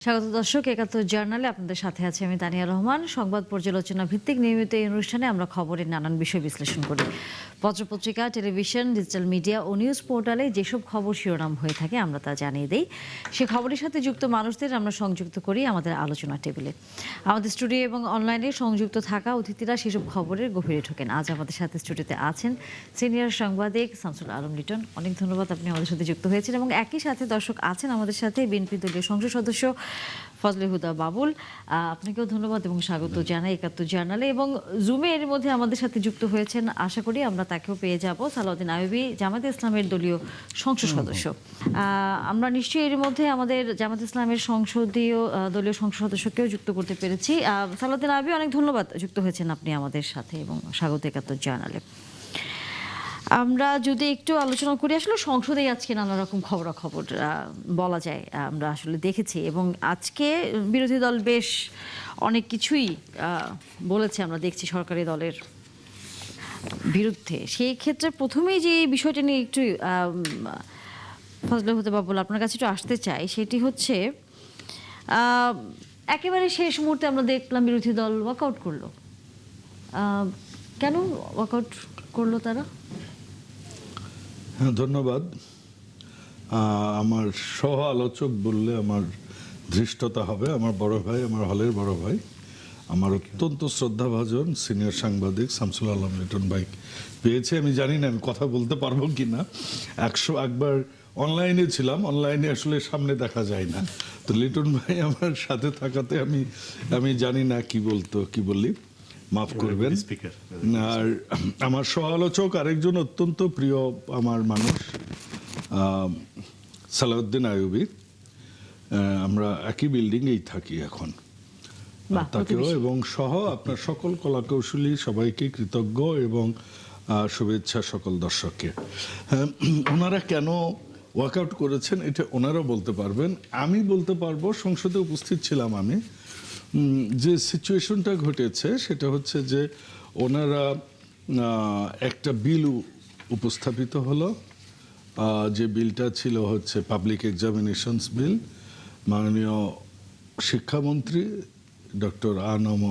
স্বাগত দর্শক, একাত্তর জার্নালে আপনাদের সাথে আছে আমি তানিয়া রহমান। সংবাদ পর্যালোচনা ভিত্তিক নিয়মিত এই অনুষ্ঠানে আমরা খবরের নানান বিষয় বিশ্লেষণ করি। পত্রপত্রিকা, টেলিভিশন, ডিজিটাল মিডিয়া ও নিউজ পোর্টালে যেসব খবর শিরোনাম হয়ে থাকে আমরা তা জানিয়ে দিই। সে খবরের সাথে যুক্ত মানুষদের আমরা সংযুক্ত করি আমাদের আলোচনা টেবিলে। আমাদের স্টুডিও এবং অনলাইনে সংযুক্ত থাকা অতিথিরা সেসব খবরের গভীরে ঢোকেন। আজ আমাদের সাথে স্টুডিওতে আছেন সিনিয়র সাংবাদিক শামসুল আলম লিটন। অনেক ধন্যবাদ, আপনি আমাদের সাথে যুক্ত হয়েছেন। এবং একই সাথে দর্শক আছেন আমাদের সাথে বিএনপি দলীয় সংসদ সদস্য ফজলে হুদা বাবুল। আপনাকেও ধন্যবাদ এবং স্বাগত জানাই একাত্তর জার্নালে। এবং জুমে এর মধ্যে আমাদের সাথে যুক্ত হয়েছেন, আশা করি আমরা তাকেও পেয়ে যাব, সালাউদ্দিন আইয়ুবী, জামায়াতে ইসলামের দলীয় সংসদ সদস্য। আমরা নিশ্চয়ই এর মধ্যে আমাদের জামায়াতে ইসলামের দলীয় সংসদ সদস্যকেও যুক্ত করতে পেরেছি। সালাউদ্দিন আইয়ুবী, অনেক ধন্যবাদ, যুক্ত হয়েছেন আপনি আমাদের সাথে এবং স্বাগত একাত্তর জার্নালে। আমরা যদি একটু আলোচনা করি, আসলে সংসদেই আজকে নানা রকম খবরাখবর বলা যায় আমরা আসলে দেখেছি, এবং আজকে বিরোধী দল বেশ অনেক কিছুই বলেছে আমরা দেখছি সরকারি দলের বিরুদ্ধে। সেই ক্ষেত্রে প্রথমেই যে বিষয়টা নিয়ে একটু ফজলে হুদা বাবুল আপনার কাছে একটু আসতে চাই, সেটি হচ্ছে একেবারে শেষ মুহূর্তে আমরা দেখলাম বিরোধী দল ওয়াকআউট করলো। কেন ওয়াকআউট করলো তারা? হ্যাঁ, ধন্যবাদ। আমার সহ আলোচক বললে আমার ধৃষ্টতা হবে। আমার বড় ভাই, আমার হলের বড় ভাই, আমার অত্যন্ত শ্রদ্ধাভাজন সিনিয়র সাংবাদিক শামসুল আলম লিটন ভাই পেয়েছে। আমি জানি না আমি কথা বলতে পারবো কি না। একবার অনলাইনে ছিলাম, অনলাইনে আসলে সামনে দেখা যায় না, তো লিটন ভাই আমার সাথে থাকাতে আমি জানি না কি বললি, মাফ করবেন। আর আমার সহ-আলোচক আরেকজন অত্যন্ত প্রিয় আমার মানুষ, সালাউদ্দিন আইয়ুবী। আমরা একই বিল্ডিংয়েই থাকি এখন। তাকেও এবং সহ আপনার সকল কলাকৌশলী সবাইকে কৃতজ্ঞ এবং শুভেচ্ছা সকল দর্শককে। ওনারা কেন ওয়াকআউট করেছেন এটা ওনারাও বলতে পারবেন, আমি বলতে পারবো। সংসদে উপস্থিত ছিলাম আমি। যে সিচুয়েশনটা ঘটেছে সেটা হচ্ছে যে ওনারা একটা বিল উপস্থাপিত হলো, যে বিলটা ছিল হচ্ছে পাবলিক এক্সামিনেশনস বিল। মাননীয় শিক্ষামন্ত্রী ডক্টর আনম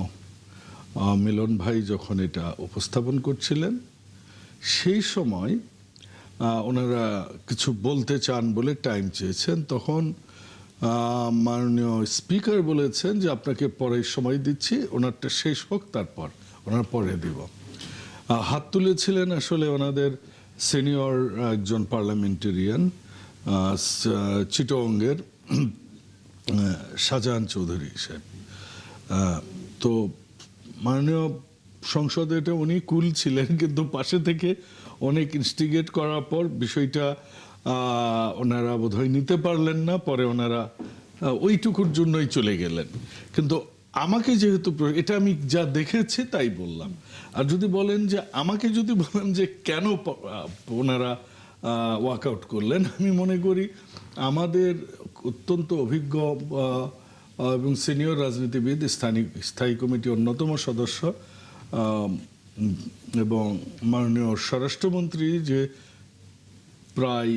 মিলন ভাই যখন এটা উপস্থাপন করছিলেন, সেই সময় ওনারা কিছু বলতে চান বলে টাইম চেয়েছেন। তখন মাননীয় স্পিকার বলেছেন যে আপনাকে পরে সময় দিচ্ছি, ওনারটা শেষ হোক তারপর ওনার পরে দিব। হাত তুলেছিলেন আসলে ওনাদের সিনিয়র একজন পার্লামেন্টেরিয়ান চিটগংয়ের শাহজাহান চৌধুরী সাহেব। তো মাননীয় সংসদে এটা উনি কুল ছিলেন, কিন্তু পাশে থেকে অনেক ইনস্টিগেট করার পর বিষয়টা ওনারা বোধহয় নিতে পারলেন না। পরে ওনারা ওইটুকুর জন্যই চলে গেলেন। কিন্তু আমাকে যেহেতু এটা আমি যা দেখেছি তাই বললাম। আর যদি বলেন যে আমাকে যদি বলেন যে কেন ওনারা ওয়াকআউট করলেন, আমি মনে করি আমাদের অত্যন্ত অভিজ্ঞ এবং সিনিয়র রাজনীতিবিদ, স্থায়ী কমিটির অন্যতম সদস্য এবং মাননীয় স্বরাষ্ট্রমন্ত্রী যে প্রায়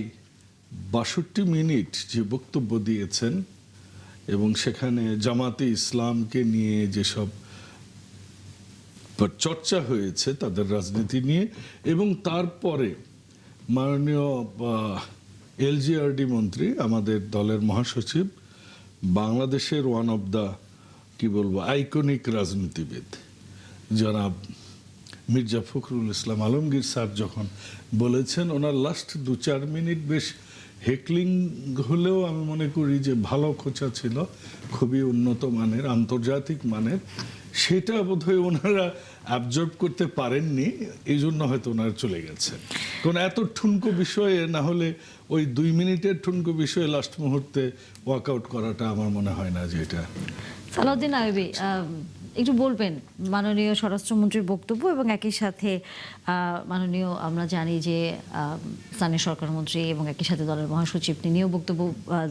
৬২ মিনিট যে বক্তব্য দিয়েছেন এবং সেখানে জামাতে ইসলামকে নিয়ে যেসব চর্চা হয়েছে তাদের রাজনীতি নিয়ে, এবং তারপরে মাননীয় এলজিআরডি মন্ত্রী, আমাদের দলের মহাসচিব, বাংলাদেশের ওয়ান অফ দ্য আইকনিক রাজনীতিবিদ জনাব মির্জা ফখরুল ইসলাম আলমগীর স্যার যখন বলেছেন, ওনার লাস্ট ২-৪ মিনিট বেশ হেকলিং হলেও আমি মনে করি যে ভালো খোঁচা ছিল, খুবই উন্নত মানের, আন্তর্জাতিক মানের। সেটা বোধহয় ওনারা অ্যাবজর্ব করতে পারেননি, এই জন্য হয়তো ওনারা চলে গেছে। কারণ এত ঠুনকো বিষয়ে না হলে ওই ২ মিনিটের ঠুনকো বিষয়ে লাস্ট মুহূর্তে ওয়াকআউট করাটা আমার মনে হয় না যে এটা। সালাউদ্দিন আইয়ুবী, একটু বলবেন মাননীয় স্বরাষ্ট্রমন্ত্রীর বক্তব্য এবং একই সাথে মাননীয়, আমরা জানি যে স্থানীয় সরকারমন্ত্রী এবং একই সাথে দলের মহাসচিব তিনিও বক্তব্য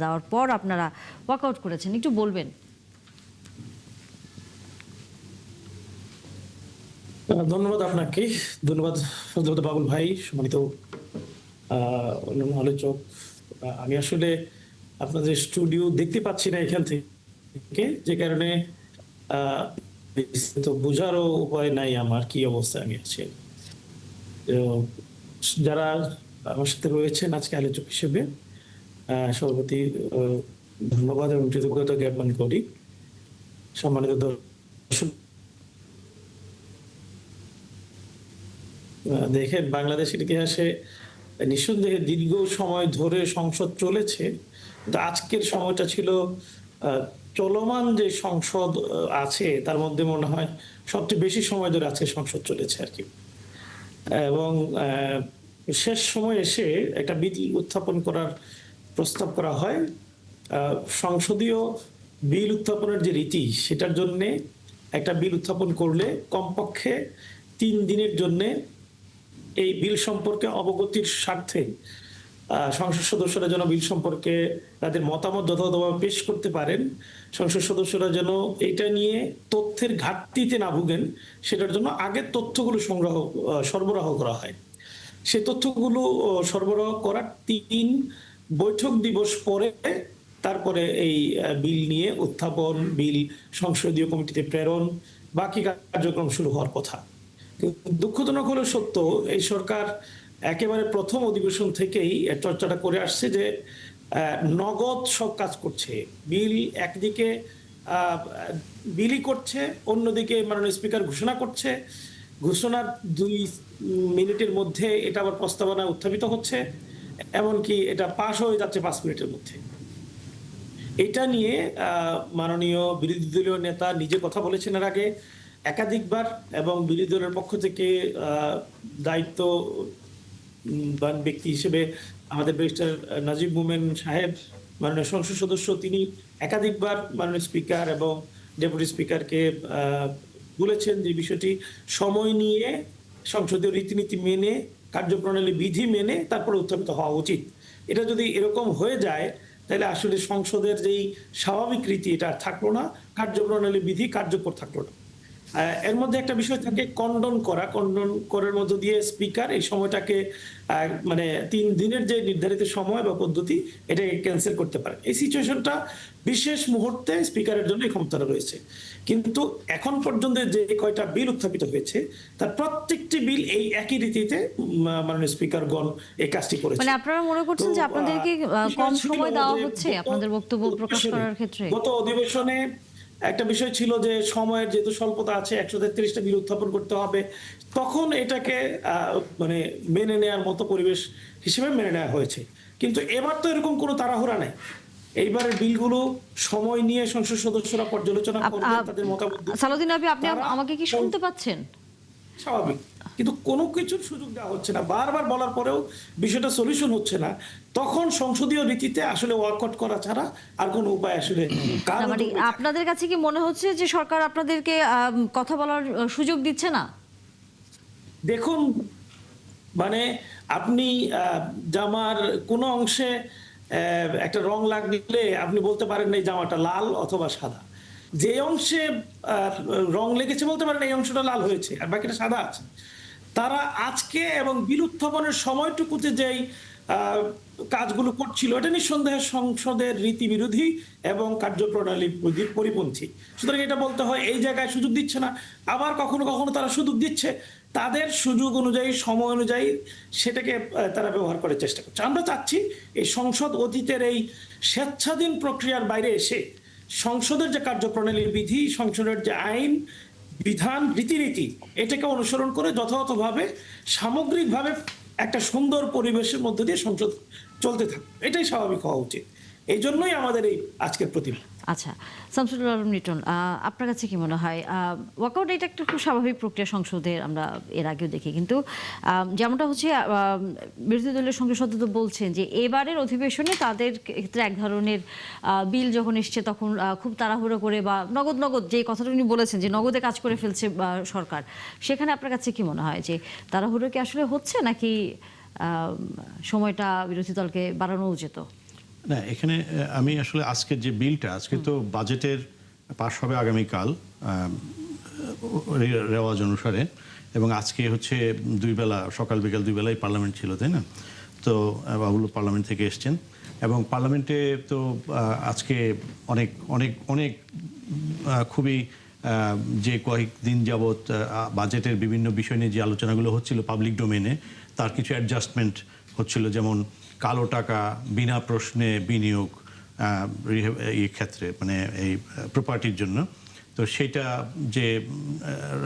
দেওয়ার পর আপনারা ওয়াকআউট করেছেন, একটু বলবেন। ধন্যবাদ আপনাকে, ধন্যবাদ ফজলে বাবুল ভাই, সম্মানিত আলোচক। আমি আসলে আপনাদের স্টুডিও দেখতে পাচ্ছি না এখান থেকে, থেকে, যে কারণে তো বোঝারও উপায় নাই আমার কি অবস্থায় আমি আছি। তো যারা আমার সাথে রয়েছেন আজকে আলোচক হিসেবে, সভাপতি ধন্যবাদ এবং কৃতজ্ঞতা জ্ঞাপন করি। সম্মানিত দর্শক, দেখেন বাংলাদেশের ইতিহাসে নিঃসন্দেহে দীর্ঘ সময় ধরে সংসদ চলেছে, কিন্তু আজকের সময়টা ছিল চলমান যে সংসদ আছে তার মধ্যে মনে হয় সবচেয়ে বেশি সময় ধরে আজকে সংসদ চলেছে আর কি। এবং শেষ সময় এসে একটা বিল উত্থাপন করার প্রস্তাব করা হয়। সংসদীয় বিল উত্থাপনের যে রীতি, সেটার জন্যে একটা বিল উত্থাপন করলে কমপক্ষে 3 দিনের জন্যে এই বিল সম্পর্কে অবগতির স্বার্থে সংসদ সদস্যরা যেন বিল সম্পর্কে তাদের মতামত যথাযথভাবে পেশ করতে পারেন, সংসদ সদস্যরা যেন এটা নিয়ে তথ্যের ঘাটতিতে না ভুগেন, সেটার জন্য আগের তথ্যগুলো সরবরাহ করা হয়। সেই তথ্যগুলো সরবরাহ করার 3 বৈঠক দিবস পরে তারপরে এই বিল নিয়ে উত্থাপন, বিল সংসদীয় কমিটিতে প্রেরণ, বাকি কার্যক্রম শুরু হওয়ার কথা। দুঃখজনক হলেও সত্য, এই সরকার একেবারে প্রথম অধিবেশন থেকেই চর্চাটা করে আসছে যে নগদ সব কাজ করছে। বিল একদিকে বিলই করছে, অন্যদিকে মাননীয় স্পিকার ঘোষণা করছে, ঘোষণার 2 মিনিটের মধ্যে এটা আবার প্রস্তাবনা উত্থাপিত হচ্ছে, এমনকি এটা পাশ হয়ে যাচ্ছে 5 মিনিটের মধ্যে। এটা নিয়ে মাননীয় বিরোধী দলীয় নেতা নিজে কথা বলেছেন এর আগে একাধিকবার, এবং বিরোধী দলের পক্ষ থেকে দায়িত্ববান ব্যক্তি হিসেবে আমাদের ব্যারিস্টার নাজিব মোমেন সাহেব, মাননীয় সংসদ সদস্য, তিনি একাধিকবার মাননীয় স্পিকার এবং ডেপুটি স্পিকারকে বলেছেন যে বিষয়টি সময় নিয়ে সংসদীয় রীতিনীতি মেনে, কার্যপ্রণালী বিধি মেনে তারপরে উত্থাপিত হওয়া উচিত। এটা যদি এরকম হয়ে যায় তাহলে আসলে সংসদের যেই স্বাভাবিক রীতি এটা আর থাকলো না, কার্যপ্রণালী বিধি কার্যকর থাকলো না। এর মধ্যে একটা বিষয় থাকে কন্ডন করার মধ্য দিয়ে স্পিকার এই সময়টাকে মানে 3 দিনের যে নির্ধারিত সময় বা পদ্ধতি, এটাকে ক্যান্সেল করতে পারে। এই সিচুয়েশনটা বিশেষ মুহূর্তে স্পিকারের জন্য এই ক্ষমতাটা রয়েছে। কিন্তু এখন পর্যন্ত যে কয়টা বিল উত্থাপিত হয়েছে তার প্রত্যেকটি বিল এই একই রীতিতে মাননীয় স্পিকারগণ এই কাজটি করেছে। মানে আপনারা মনে করছেন যে আপনাদেরকে কম সময় দেওয়া হচ্ছে আপনাদের বক্তব্য প্রকাশ করার ক্ষেত্রে? গত অধিবেশনে একটা বিষয় ছিল যে সময়ের যেহেতু স্বল্পতা আছে, 133টা বিল উত্থাপন করতে হবে, তখন এটাকে মানে মেনে নেওয়ার মতো পরিবেশ হিসেবে মেনে নেওয়া হয়েছে। কিন্তু এবার তো এরকম কোনো তাড়াহুড়া নাই। এইবারের বিলগুলো সময় নিয়ে সংসদ সদস্যরা পর্যালোচনা করবেন, তাদের মতামত। সালাউদ্দিন আপনি আমাকে কি শুনতে পাচ্ছেন? স্বাভাবিক, কিন্তু কোনো কিছুর সুযোগ দেওয়া হচ্ছে না। বারবার বলার পরেও বিষয়টা সলিউশন হচ্ছে না। তখন সংসদীয় রীতিতে আসলে ওয়ার্কআউট করা ছাড়া আর কোনো উপায় আসলে মানে আপনাদের কাছে কি মনে হচ্ছে যে সরকার আপনাদেরকে কথা বলার সুযোগ দিচ্ছে না? দেখুন, মানে আপনি জামার কোনো অংশে একটা রং লাগলে আপনি বলতে পারেন এই জামাটা লাল অথবা সাদা। যে অংশে রং লেগেছে বলতে পারেন এই অংশটা লাল হয়েছে আর বাকিটা সাদা আছে। তারা আজকে এবং বিল উত্থাপনের সময়টুকুতে যেই কাজগুলো করছিল, এটা নিঃসন্দেহে সংসদের রীতি বিরোধী এবং কার্যপ্রণালী পরিপন্থী। সুতরাং এটা বলতে হয় এই জায়গায় সুযোগ দিচ্ছে না। আবার কখনো কখনো তারা সুযোগ দিচ্ছে, তাদের সুযোগ অনুযায়ী, সময় অনুযায়ী সেটাকে তারা ব্যবহার করার চেষ্টা করছে। আমরা চাচ্ছি এই সংসদ অতীতের এই স্বেচ্ছাধীন প্রক্রিয়ার বাইরে এসে সংসদের যে কার্যপ্রণালী বিধি, সংসদের যে আইন বিধান, রীতিনীতি, এটাকে অনুসরণ করে যথাযথভাবে সামগ্রিকভাবে একটা সুন্দর পরিবেশের মধ্যে দিয়ে সংসদ চলতে থাকে, এটাই স্বাভাবিক হওয়া উচিত। এই জন্যই আমাদের এই আজকের প্রতিবাদ। আচ্ছা, শামসুল আলম লিটন, আপনার কাছে কি মনে হয় ওয়াকআউট এটা একটা খুব স্বাভাবিক প্রক্রিয়া সংসদের, আমরা এর আগেও দেখি, কিন্তু যেমনটা হচ্ছে বিরোধী দলের সংসদ তো বলছেন যে এবারের অধিবেশনে তাদের ক্ষেত্রে এক ধরনের বিল যখন এসছে তখন খুব তাড়াহুড়ো করে বা নগদ যে কথাটা উনি বলেছেন যে নগদে কাজ করে ফেলছে সরকার, সেখানে আপনার কাছে কি মনে হয় যে তাড়াহুড়ো কি আসলে হচ্ছে নাকি সময়টা বিরোধী দলকে বাড়ানো উচিত? না, এখানে আমি আসলে আজকের যে বিলটা, আজকে তো বাজেটের পাশ হবে আগামীকাল রেওয়াজ অনুসারে, এবং আজকে হচ্ছে 2 বেলা, সকাল বিকাল 2 বেলায় পার্লামেন্ট ছিল, তাই না? তো বাবুল পার্লামেন্ট থেকে এসছেন। এবং পার্লামেন্টে তো আজকে অনেক অনেক অনেক খুবই যে কয়েকদিন যাবৎ বাজেটের বিভিন্ন বিষয় নিয়ে যে আলোচনাগুলো হচ্ছিল পাবলিক ডোমেনে, তার কিছু অ্যাডজাস্টমেন্ট হচ্ছিল, যেমন কালো টাকা বিনা প্রশ্নে বিনিয়োগ এই ক্ষেত্রে, মানে এই প্রপার্টির জন্য, তো সেটা যে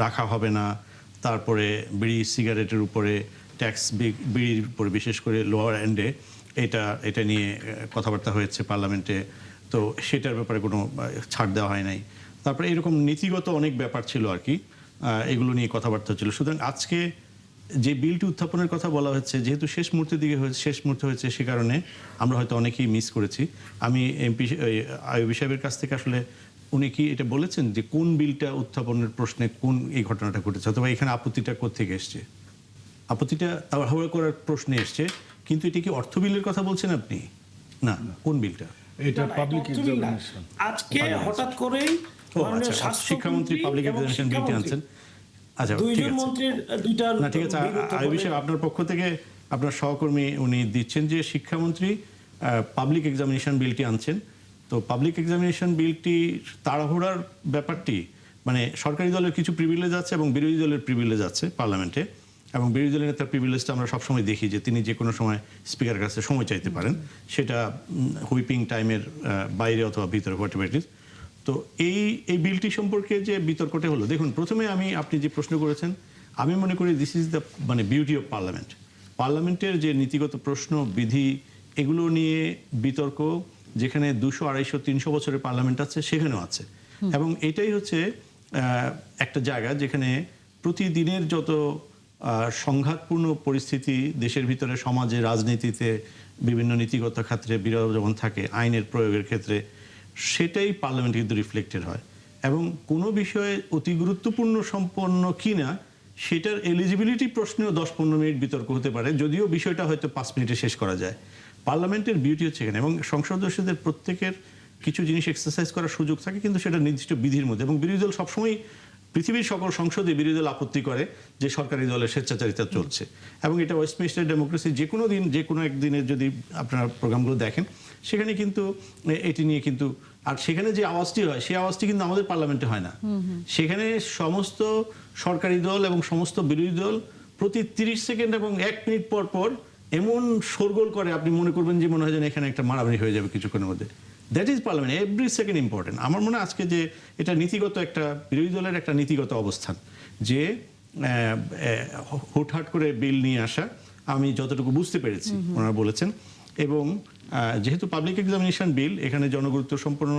রাখা হবে না। তারপরে বিড়ি সিগারেটের উপরে ট্যাক্স, বিড়ির উপরে বিশেষ করে লোয়ার এন্ডে এটা নিয়ে কথাবার্তা হয়েছে পার্লামেন্টে, তো সেটার ব্যাপারে কোনো ছাড় দেওয়া হয় নাই। তারপরে এরকম নীতিগত অনেক ব্যাপার ছিল আর কি, এগুলো নিয়ে কথাবার্তা ছিল। সুতরাং আজকে যে বিলটি উত্থাপনের কথা বলা হচ্ছে, যেহেতু শেষ মুহূর্তে হয়েছে, সে কারণে আমরা হয়তো অনেকেই মিস করেছি। আমি এমপি আইয়ুবী সাহেবের কাছ থেকে আসলে উনি কি এটা বলেছেন যে কোন বিলটা উত্থাপনের প্রশ্নে কোন এই ঘটনাটা ঘটেছে, অথবা এখানে আপত্তিটা কোত্থেকে এসছে? আপত্তিটা তাড়াহুড়ো করার প্রশ্নে এসছে, কিন্তু এটা কি অর্থ বিলের কথা বলছেন আপনি? না, কোন বিলটা? এটা না, না, পাবলিক এটা অর্থ বিল না। এক্সামিনেশন। আজকে হঠাৎ করেই মাননীয় স্বাস্থ্যমন্ত্রী শিক্ষামন্ত্রী পাবলিক এবং এক্সামিনেশন বিলটি আনছেন। আচ্ছা, ঠিক দুইজন আছে। মন্ত্রীর দুইটা না, ঠিক আছে। বিল উত্থাপনের- আইয়ুবী সাহেব, আপনার পক্ষ থেকে আপনার সহকর্মী উনি দিচ্ছেন যে শিক্ষামন্ত্রী পাবলিক এক্সামিনেশন বিলটি আনছেন। তো পাবলিক এক্সামিনেশন বিলটি তাড়াহুড়ার ব্যাপারটি, মানে সরকারি দলের কিছু প্রিভিলেজ আছে এবং বিরোধী দলের প্রিভিলেজ আছে পার্লামেন্টে, এবং বিরোধী দলের নেতার প্রিভিলেজটা আমরা সবসময় দেখি যে তিনি যে কোনো সময় স্পিকারের কাছে সময় চাইতে পারেন, সেটা হুইপিং টাইমের বাইরে অথবা ভিতরে, হোয়াট এভার ইট ইজ। তো এই বিলটি সম্পর্কে যে বিতর্কটা হলো, দেখুন, প্রথমে আপনি যে প্রশ্ন করেছেন, আমি মনে করি দিস ইজ দ্য মানে বিউটি অফ পার্লামেন্ট। পার্লামেন্টের যে নীতিগত প্রশ্ন, বিধি, এগুলো নিয়ে বিতর্ক যেখানে 200, 250, 300 বছরের পার্লামেন্ট আছে, সেখানেও আছে। এবং এটাই হচ্ছে একটা জায়গা যেখানে প্রতিদিনের যত সংঘাতপূর্ণ পরিস্থিতি দেশের ভিতরে, সমাজে, রাজনীতিতে, বিভিন্ন নীতিগত ক্ষেত্রে বিরোধ যখন থাকে, আইনের প্রয়োগের ক্ষেত্রে, সেটাই পার্লামেন্টে কিন্তু রিফ্লেক্টেড হয়। এবং কোনো বিষয়ে অতি গুরুত্বপূর্ণ সম্পন্ন কিনা সেটার এলিজিবিলিটি প্রশ্নেও 10-15 মিনিট বিতর্ক হতে পারে, যদিও বিষয়টা হয়তো 5 মিনিটে শেষ করা যায়। পার্লামেন্টের বিউটি হচ্ছে এখানে, এবং সংসদ সদস্যদের প্রত্যেকের কিছু জিনিস এক্সারসাইজ করার সুযোগ থাকে, কিন্তু সেটা নির্দিষ্ট বিধির মধ্যে। এবং বিরোধী দল সবসময়, পৃথিবীর সকল সংসদে বিরোধী দল আপত্তি করে যে সরকারি দলের স্বেচ্ছাচারিতা চলছে, এবং এটা ওয়েস্টমিনিস্টার ডেমোক্রেসি যে কোনো দিন, যে কোনো একদিনের যদি আপনারা প্রোগ্রামগুলো দেখেন, সেখানে কিন্তু এটি নিয়ে কিন্তু, আর সেখানে যে আওয়াজটি হয়, সেই আওয়াজটি কিন্তু আমাদের পার্লামেন্টে হয় না। সেখানে সমস্ত সরকারি দল এবং সমস্ত বিরোধী দল প্রতি 30 সেকেন্ড এবং 1 মিনিট পর পর এমন শোরগোল করে, আপনি মনে করবেন যে মনে হয় যেন এখানে একটা মারামারি হয়ে যাবে কিছুক্ষণের মধ্যে। That is parliament, every second important. আমার মনে হয় আজকে যে এটা নীতিগত একটা, বিরোধী দলের একটা নীতিগত অবস্থান, যে হুটহাট করে বিল নিয়ে আসা, আমি যতটুকু বুঝতে পেরেছি ওনারা বলেছেন। এবং যেহেতু পাবলিক এক্সামিনেশন বিল, এখানে জনগুরুত্ব সম্পন্ন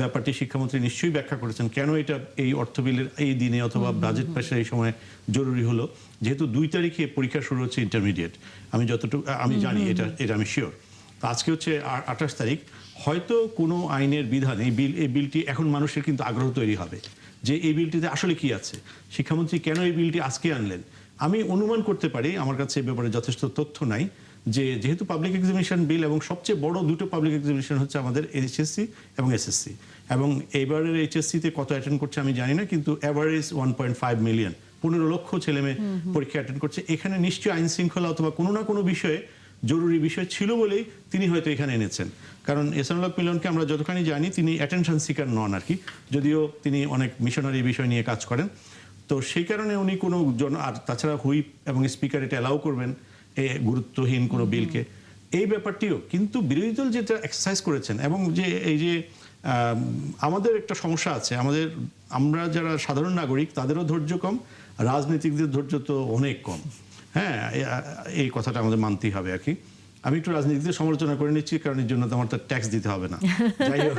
ব্যাপারটি শিক্ষামন্ত্রী নিশ্চয়ই ব্যাখ্যা করেছেন কেন এটা এই অর্থ বিলের এই দিনে অথবা বাজেট পাশের এই সময় জরুরি হলো। যেহেতু 2 তারিখে পরীক্ষা শুরু হচ্ছে ইন্টারমিডিয়েট, আমি যতটুকু আমি জানি, এটা আমি শিওর। তো আজকে হচ্ছে 28 তারিখ, হয়তো কোনো আইনের বিধান, এই বিলটি এখন মানুষের কিন্তু আগ্রহ তৈরি হবে যে এই বিলটিতে আসলে কি আছে, শিক্ষামন্ত্রী কেন এই বিলটি আজকে আনলেন। আমি অনুমান করতে পারি, আমার কাছে এ ব্যাপারে যথেষ্ট তথ্য নাই, যে যেহেতু পাবলিক এক্সামিনেশন বিল এবং সবচেয়ে বড় 2টো পাবলিক এক্সামিনেশন হচ্ছে আমাদের এইচএসসি এবং এসএসসি, এবং এইবারের এইচএসসিতে কত অ্যাটেন্ড করছে আমি জানি না, কিন্তু অ্যাভারেজ 1.5 মিলিয়ন, 15 লক্ষ ছেলেমেয়ে পরীক্ষা অ্যাটেন্ড করছে। এখানে নিশ্চয়ই আইন শৃঙ্খলা অথবা কোনো না কোনো বিষয়ে জরুরি বিষয় ছিল বলেই তিনি হয়তো এখানে এনেছেন। কারণ এহসানুল হক মিলনকে আমরা যতখানি জানি, তিনি অ্যাটেনশন সিকার নন আর কি, যদিও তিনি অনেক মিশনারি বিষয় নিয়ে কাজ করেন। তো সেই কারণে উনি কোনো আর তাছাড়া হুইপ এবং স্পিকার এটা অ্যালাউ করবেন গুরুত্বহীন কোনো বিলকে, এই ব্যাপারটিও কিন্তু বিরোধী দল যেটা এক্সারসাইজ করেছেন। এবং যে এই যে আমাদের একটা সমস্যা আছে, আমরা যারা সাধারণ নাগরিক তাদেরও ধৈর্য কম, রাজনীতিকদের ধৈর্য তো অনেক কম। হ্যাঁ, এই কথাটা আমাদের মানতেই হবে আর কি। আমি একটু রাজনীতিতে সমালোচনা করে নিচ্ছি, কারণ এর জন্য তো আমার তো ট্যাক্স দিতে হবে না। যাই হোক,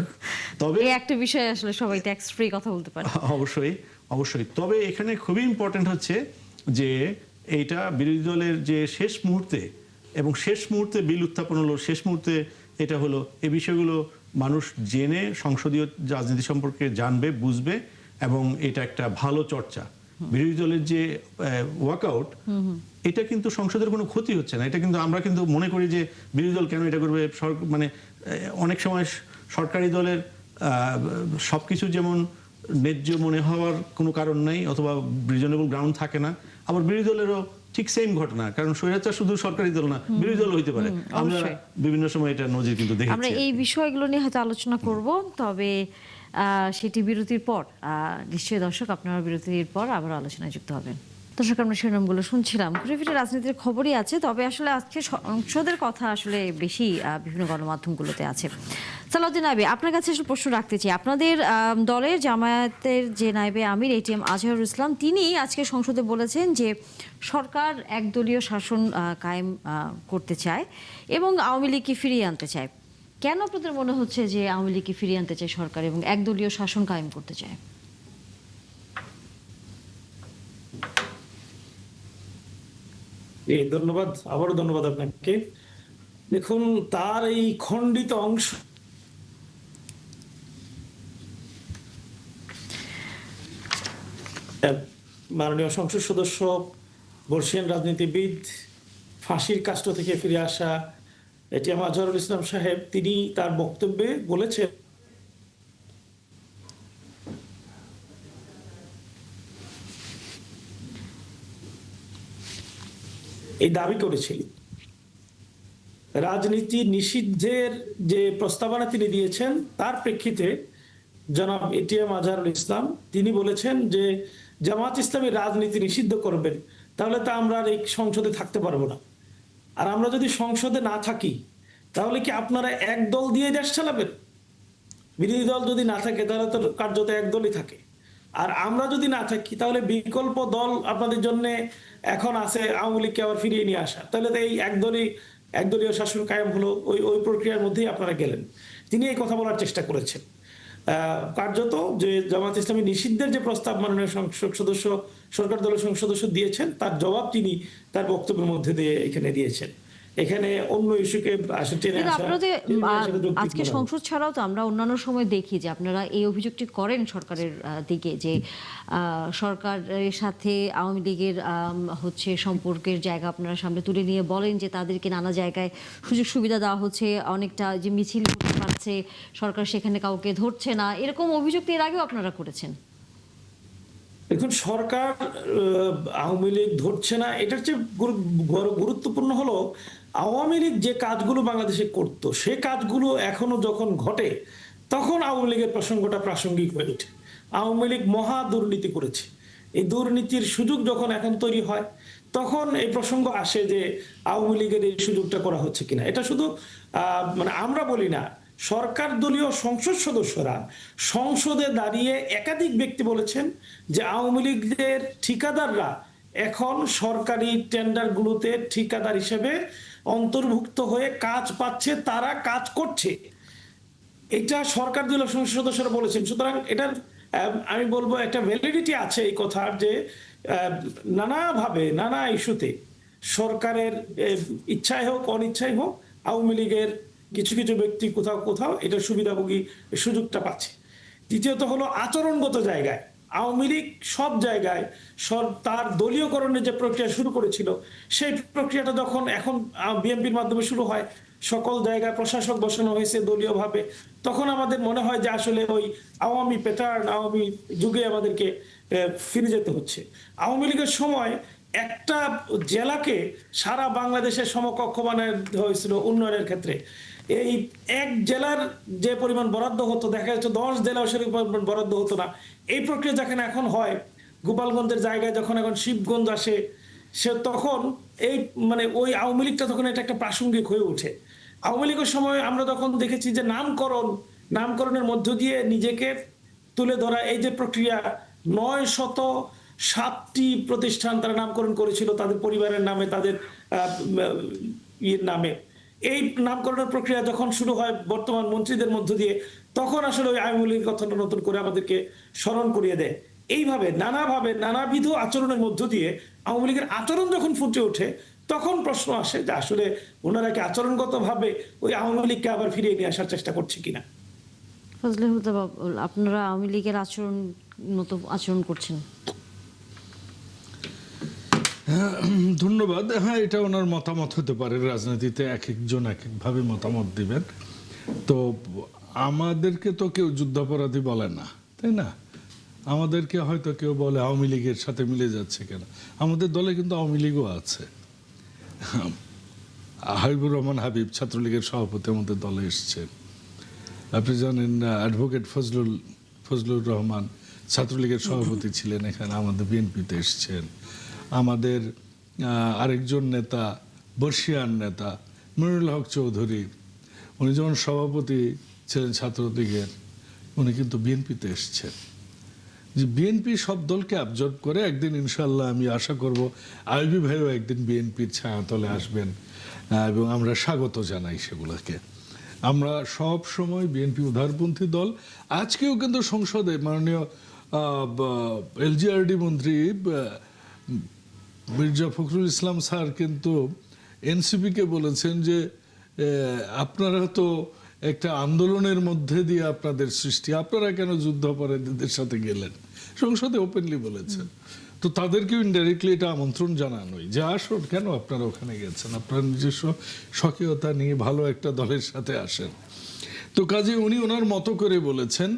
তবে এই একটা বিষয় আসলে সবাই ট্যাক্স ফ্রি কথা বলতে পারে। অবশ্যই। তবে এখানে খুবই ইম্পর্টেন্ট হচ্ছে যে এইটা বিরোধী দলের যে শেষ মুহূর্তে বিল উত্থাপন হলো, শেষ মুহূর্তে এটা হলো, এই বিষয়গুলো মানুষ জেনে সংসদীয় রাজনীতি সম্পর্কে জানবে, বুঝবে, এবং এটা একটা ভালো চর্চা। বিরোধী দলের যে ওয়াকআউট, এটা কিন্তু সংসদের কোনো ক্ষতি হচ্ছে না। এটা কিন্তু আমরা কিন্তু মনে করি যে বিরোধী দল কেন এটা করবে, মানে অনেক সময় সরকারি দলের সবকিছু যেমন ন্যায্য মনে হওয়ার কোনো কারণ নাই, অথবা রিজনেবল গ্রাউন্ড থাকে না, আবার বিরোধী দলেরও ঠিক সেম ঘটনা, কারণ স্বৈরাচার শুধু সরকারি দল না, বিরোধী দল হইতে পারে। আমরা অবশ্যই। বিভিন্ন সময় এটা নজির কিন্তু দেখেছি। আমরা এই বিষয়গুলো নিয়ে হয়তো আলোচনা করব, তবে সেটি বিরতির পর। নিশ্চয়ই দর্শক আপনারা বিরতির পর আবার আলোচনায় যুক্ত হবেন। দর্শক, আমরা শিরোনামগুলো শুনছিলাম। ঘুরে ফিরে রাজনীতির খবরই আছে, তবে আসলে আজকে সংসদের কথা আসলে বেশি বিভিন্ন গণমাধ্যমগুলোতে আছে। সালাউদ্দিন আইবি, আপনার কাছে আসলে প্রশ্ন রাখতে চাই। আপনাদের দলের জামায়াতের যে নায়েবে আমির ATM আজহারুল ইসলাম, তিনি আজকে সংসদে বলেছেন যে সরকার একদলীয় শাসন কায়েম করতে চায় এবং আওয়ামী লীগকে ফিরিয়ে আনতে চায়। কেন আপনাদের মনে হচ্ছে যে আওয়ামী লীগকে ফিরিয়ে আনতে চায় সরকার এবং একদলীয় শাসন কায়েম করতে চায়? ধন্যবাদ, আবারও ধন্যবাদ আপনাকে। দেখুন, তার এই খণ্ডিত অংশ মাননীয় সংসদ সদস্য, বর্ষিয়ান রাজনীতিবিদ, ফাঁসির কাষ্ঠ থেকে ফিরে আসা ATM আজহারুল ইসলাম সাহেব, তিনি তার বক্তব্যে বলেছেন এই দাবি করেছিলেন রাজনীতি নিষিদ্ধের যে প্রস্তাবনা তিনি দিয়েছেন তার প্রেক্ষিতে জনাব ATM আজহারুল ইসলাম তিনি বলেছেন যে জামাত ইসলামী রাজনীতি নিষিদ্ধ করবেন, তাহলে তো আমরা আর এই সংসদে থাকতে পারবো না। আর আমরা যদি সংসদে না থাকি তাহলে কি আপনারা এক দল দিয়ে দেশ চালাবেন? বিরোধী দল যদি না থাকে তাহলে তো কার্যত এক দলই থাকে। আর আমরা যদি না থাকি তাহলে বিকল্প দল আপনাদের জন্য এখন আছে, আওয়ামী লীগকে আবার ফিরিয়ে নিয়ে আসা। তাহলে তো এই একদলীয় শাসন কায়েম হলো, ওই প্রক্রিয়ার মধ্যেই আপনারা গেলেন। তিনি এই কথা বলার চেষ্টা করেছেন কার্যত যে জামাত ইসলামী নিষিদ্ধের যে প্রস্তাব মাননীয় সংসদ সদস্য, সরকার দলের সংসদ সদস্য দিয়েছেন, তার জবাব তিনি তার বক্তব্যের মধ্যে দিয়ে এখানে দিয়েছেন। এখানে অন্য ইস্যুকে আজকে সংসদ ছাড়াও তো আমরা অন্যান্য সময় দেখি যে আপনারা এই অভিযোগটি করেন সরকারের দিকে, যে সরকারের সাথে আওয়ামী লীগের হচ্ছে সম্পর্কের জায়গা আপনারা সামনে তুলে নিয়ে বলেন যে তাদেরকে নানা জায়গায় সুযোগ সুবিধা দেওয়া হচ্ছে, অনেকটা যে মিছিল করতে পারছে সরকার, সেখানে কাউকে ধরছে না, এরকম অভিযোগ এর আগেও আপনারা করেছেন। দেখুন, সরকার আওয়ামী লীগ ধরছে না, এটার চেয়ে গুরুত্বপূর্ণ হলো আওয়ামী লীগ যে কাজগুলো বাংলাদেশে করতো সে কাজগুলো এখনো যখন ঘটে তখন আওয়ামী লীগের প্রসঙ্গটা প্রাসঙ্গিক হয়ে ওঠে। আওয়ামী লীগ মহা দুর্নীতি করেছে, এই দুর্নীতির সুযোগ যখন এখন তৈরি হয় তখন এই প্রসঙ্গ আসে যে আওয়ামী লীগের এই সুযোগটা করা হচ্ছে কিনা। এটা শুধু মানে আমরা বলি না, সরকার দলীয় সংসদ সদস্যরা সংসদে দাঁড়িয়ে একাধিক ব্যক্তি বলেছেন যে আওয়ামী লীগের ঠিকাদাররা এখন সরকারি টেন্ডারগুলোতে ঠিকাদার হিসেবে অন্তর্ভুক্ত হয়ে কাজ পাচ্ছে, তারা কাজ করছে। এটা সরকার দলীয় সংসদ সদস্যরা বলেছেন। সুতরাং এটার আমি বলবো একটা ভ্যালিডিটি আছে এই কথার, যে নানাভাবে নানা ইস্যুতে সরকারের ইচ্ছাই হোক অনিচ্ছাই হোক আওয়ামী লীগের কিছু কিছু ব্যক্তি কোথাও কোথাও এটার সুবিধাভোগী সুযোগটা পাচ্ছে। দ্বিতীয়ত হলো আচরণগত জায়গায় আওয়ামী লীগ সব জায়গায় তার দলীয়করণের যে প্রক্রিয়া শুরু করেছিল সেই প্রক্রিয়াটা যখন এখন বিএনপির মাধ্যমে শুরু হয়, সকল জায়গায় প্রশাসক বসানো হয়েছে দলীয়ভাবে, তখন আমাদের মনে হয় যে আসলে ওই আওয়ামী প্যাটার্ন, আওয়ামী যুগে আমাদেরকে ফিরে যেতে হচ্ছে। আওয়ামী লীগের সময় একটা জেলাকে সারা বাংলাদেশের সমকক্ষ বানানো হয়েছিল উন্নয়নের ক্ষেত্রে। এই এক জেলার যে পরিমাণ বরাদ্দ হতো দেখা যাচ্ছে 10 জেলাও সেরকম পরিমাণ বরাদ্দ হতো না। এই প্রক্রিয়া যেখানে এখন হয়, গোপালগঞ্জের জায়গায় যখন এখন শিবগঞ্জ আসে, সে তখন এই মানে ওই আওয়ামী লীগটা তখন এটা একটা প্রাসঙ্গিক হয়ে ওঠে। আওয়ামী লীগের সময় আমরা তখন দেখেছি যে নামকরণের মধ্য দিয়ে নিজেকে তুলে ধরা, এই যে প্রক্রিয়া 907টি প্রতিষ্ঠান তারা নামকরণ করেছিল তাদের পরিবারের নামে, তাদের ইয়ের নামে। এই নামকরণের প্রক্রিয়া যখন শুরু হয় বর্তমান মন্ত্রীদের মধ্য দিয়ে, তখন আসলে ওই আওয়ামী লীগের কথাটা নতুন করে আমাদেরকে স্মরণ করিয়ে দেয়। এইভাবে নানাবিধ আচরণের মধ্য দিয়ে আওয়ামী লীগের আচরণ যখন ফুটে ওঠে তখন প্রশ্ন আসে যে আসলে ওনারা কি আচরণগতভাবে ওই আওয়ামী লীগকে আবার ফিরিয়ে নিয়ে আসার চেষ্টা করছে কিনা। ফজলে হুদা বাবুল, আপনারা আওয়ামী লীগের মতো আচরণ করছেন? ধন্যবাদ। হ্যাঁ, এটা ওনার মতামত হতে পারে, রাজনীতিতে এক একজন এক একভাবে মতামত দিবেন। তো আমাদেরকে তো কেউ যুদ্ধাপরাধী বলে না, তাই না? আমাদেরকে হয়তো কেউ বলে আওয়ামী লীগের সাথে মিলে যাচ্ছে কেন, আমাদের দলে কিন্তু আওয়ামী লীগও আছে। হাবিবুর রহমান হাবিব ছাত্রলীগের সভাপতি আমাদের দলে এসছেন। আপনি জানেন অ্যাডভোকেট ফজলুর রহমান ছাত্রলীগের সভাপতি ছিলেন, এখানে আমাদের বিএনপিতে এসছেন। আমাদের আরেকজন নেতা বর্ষিয়ান নেতা মনিরুল হক চৌধুরী, উনি যখন সভাপতি ছিলেন ছাত্রলীগের, উনি কিন্তু বিএনপিতে এসছেন। যে বিএনপি সব দলকে অ্যাবজর্ব করে, একদিন ইনশাল্লাহ আমি আশা করব আইবি ভাইও একদিন বিএনপির ছায়াতলে আসবেন এবং আমরা স্বাগত জানাই সেগুলোকে। আমরা সব সময় বিএনপি উদারপন্থী দল। আজকেও কিন্তু সংসদে মাননীয় এলজিআরডি মন্ত্রী মির্জা ফখরুল ইসলাম স্যার কিন্তু এনসিপিকে বলেছেন যে আপনারা তো একটা আন্দোলনের মধ্যে দিয়ে আপনাদের সৃষ্টি, আপনারা কেন যুদ্ধাপরাধীদের সাথে গেলেন, সংসদে ওপেনলি বলেছেন। তো তাদেরকেও ইনডাইরেক্টলি এটা আমন্ত্রণ জানানোই যে আসুন, কেন আপনারা ওখানে গেছেন, আপনারা নিজস্ব স্বকীয়তা নিয়ে ভালো একটা দলের সাথে আসেন। তো কাজে উনি ওনার মতো করে বলেছেন।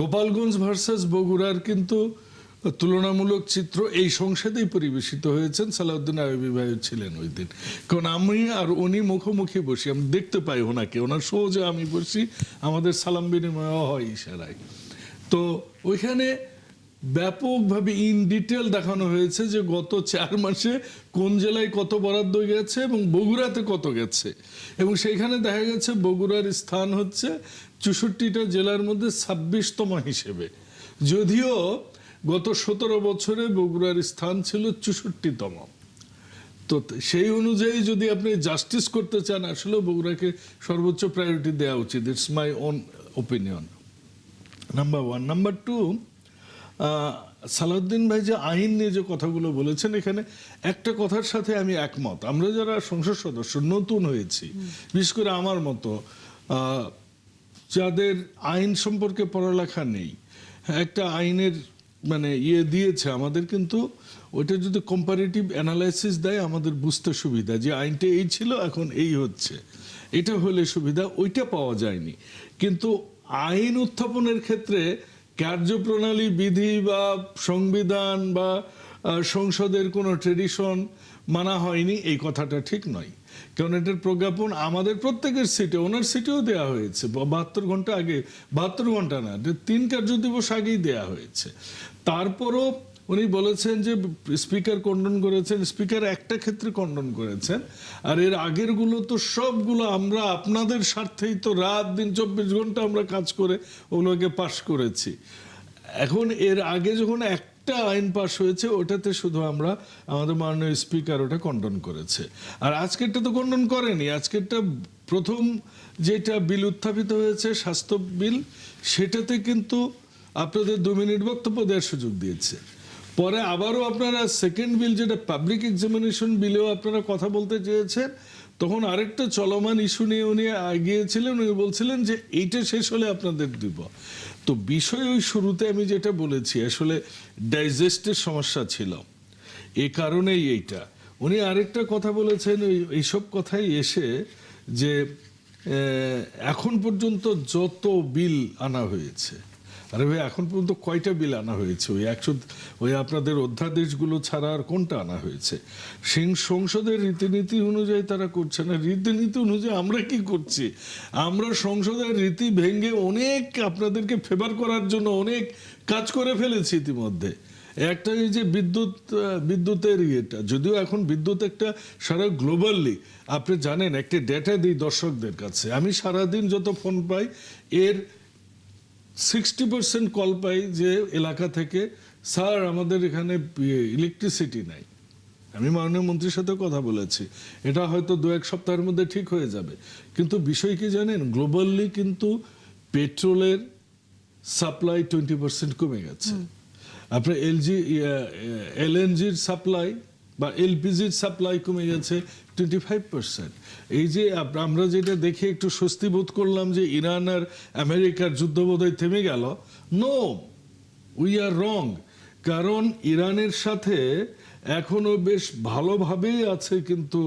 গোপালগঞ্জ ভার্সাস বগুড়ার কিন্তু তুলনামূলক চিত্র এই সংসদেই পরিবেশিত হয়েছেন। সালাউদ্দিন আইয়ুবী ভাই ছিলেন ওই দিন, কারণ আমি আর উনি মুখোমুখি বসি, আমি দেখতে পাই ওনাকে, ওনার সহজে আমি বসি, আমাদের সালাম বিনিময় হয় ইশারায়। তো ওইখানে ব্যাপকভাবে ইন ডিটেল দেখানো হয়েছে যে গত 4 মাসে কোন জেলায় কত বরাদ্দ গেছে এবং বগুড়াতে কত গেছে, এবং সেইখানে দেখা গেছে বগুড়ার স্থান হচ্ছে 64টা জেলার মধ্যে 26তম হিসেবে, যদিও গত 17 বছরে বগুড়ার স্থান ছিল 64তম। তো সেই অনুযায়ী যদি আপনি জাস্টিস করতে চান, আসলে বগুড়াকে সর্বোচ্চ প্রায়োরিটি দেওয়া উচিত। It's my own opinion, number 1। Number 2, Salahuddin ভাই যে আইন নিয়ে যে কথাগুলো বলেছেন, এখানে একটা কথার সাথে আমি একমত। আমরা যারা সংসদ সদস্য নতুন হয়েছি, বিশেষ করে আমার মতো যাদের আইন সম্পর্কে পড়ালেখা নেই, একটা আইনের মানে দিয়েছে আমাদের, কিন্তু ওইটা যদি কম্পারেটিভ অ্যানালাইসিস দেয় আমাদের বুঝতে সুবিধা যে আইনটা এই ছিল এখন এই হচ্ছে, এটা হলে সুবিধা, ওইটা পাওয়া যায়নি। কিন্তু আইন উত্থাপনের ক্ষেত্রে কার্যপ্রণালী, বিধি বা সংবিধান বা সংসদের কোনো ট্রেডিশন মানা হয়নি, এই কথাটা ঠিক নয়। কারণ এটার প্রজ্ঞাপন আমাদের প্রত্যেকের সিটে, ওনার সিটেও দেওয়া হয়েছে 72 ঘন্টা আগে, 72 ঘন্টা না, 3 কার্য দিবস আগেই দেওয়া হয়েছে। তারপরও উনি বলেছেন যে স্পিকার খণ্ডন করেছেন, স্পিকার একটা ক্ষেত্রে খণ্ডন করেছেন, আর এর আগেরগুলো তো সবগুলো আমরা আপনাদের স্বার্থেই তো রাত দিন 24 ঘন্টা আমরা কাজ করে ওগুলোকে পাশ করেছি। এখন এর আগে যখন একটা আইন পাশ হয়েছে, ওটাতে শুধু আমরা আমাদের মাননীয় স্পিকার ওটা খণ্ডন করেছে, আর আজকেরটা তো খণ্ডন করেনি। আজকেরটা প্রথম যেটা বিল উত্থাপিত হয়েছে স্বাস্থ্য বিল, সেটাতে কিন্তু আপনাদের 2 মিনিট বক্তব্য দেওয়ার সুযোগ দিয়েছে। পরে আবারও আপনারা সেকেন্ড বিল যেটা পাবলিক এক্সামিনেশন বিলেও আপনারা কথা বলতে চেয়েছেন, তখন আরেকটা চলমান ইস্যু নিয়ে উনি এগিয়েছিলেন, উনি বলছিলেন যে এইটা শেষ হলে আপনাদের দিব। তো বিষয় ওই শুরুতে আমি যেটা বলেছি, আসলে ডাইজেস্টের সমস্যা ছিল, এ কারণেই এইটা। উনি আরেকটা কথা বলেছেন এইসব কথাই এসে, যে এখন পর্যন্ত যত বিল আনা হয়েছে, আরে ভাই এখন পর্যন্ত কয়টা বিল আনা হয়েছে? ওই আপনাদের অধ্যাদেশগুলো ছাড়া আর কোনটা আনা হয়েছে? সংসদের রীতিনীতি অনুযায়ী তারা করছে না। রীতিনীতি অনুযায়ী আমরা কি করছি? আমরা সংসদের রীতি ভেঙে অনেক আপনাদেরকে ফেভার করার জন্য অনেক কাজ করে ফেলেছি ইতিমধ্যে। একটা এই যে বিদ্যুতের ইয়েটা, যদিও এখন বিদ্যুৎ একটা সারা গ্লোবালি, আপনি জানেন, একটা ডেটা দিই দর্শকদের কাছে, আমি সারাদিন যত ফোন পাই এর 60% কল পাই যে এলাকা থেকে, স্যার আমাদের এখানে ইলেকট্রিসিটি নাই। আমি মাননীয় মন্ত্রীর সাথে কথা বলেছি, এটা হয়তো 2-1 সপ্তাহের মধ্যে ঠিক হয়ে যাবে। কিন্তু বিষয় কি জানেন, গ্লোবালি কিন্তু পেট্রোলের সাপ্লাই 20% কমে গেছে। আপনার এলএনজির সাপ্লাই বা এলপিজির সাপ্লাই কমে গেছে 25%। এই যে আমরা যেটা দেখে একটু স্বস্তি বোধ করলাম যে ইরান আর আমেরিকার যুদ্ধ বোধহয় থেমে গেল, নো, উই আর রং। কারণ ইরানের সাথে এখনো বেশ ভালোভাবেই আছে কিন্তু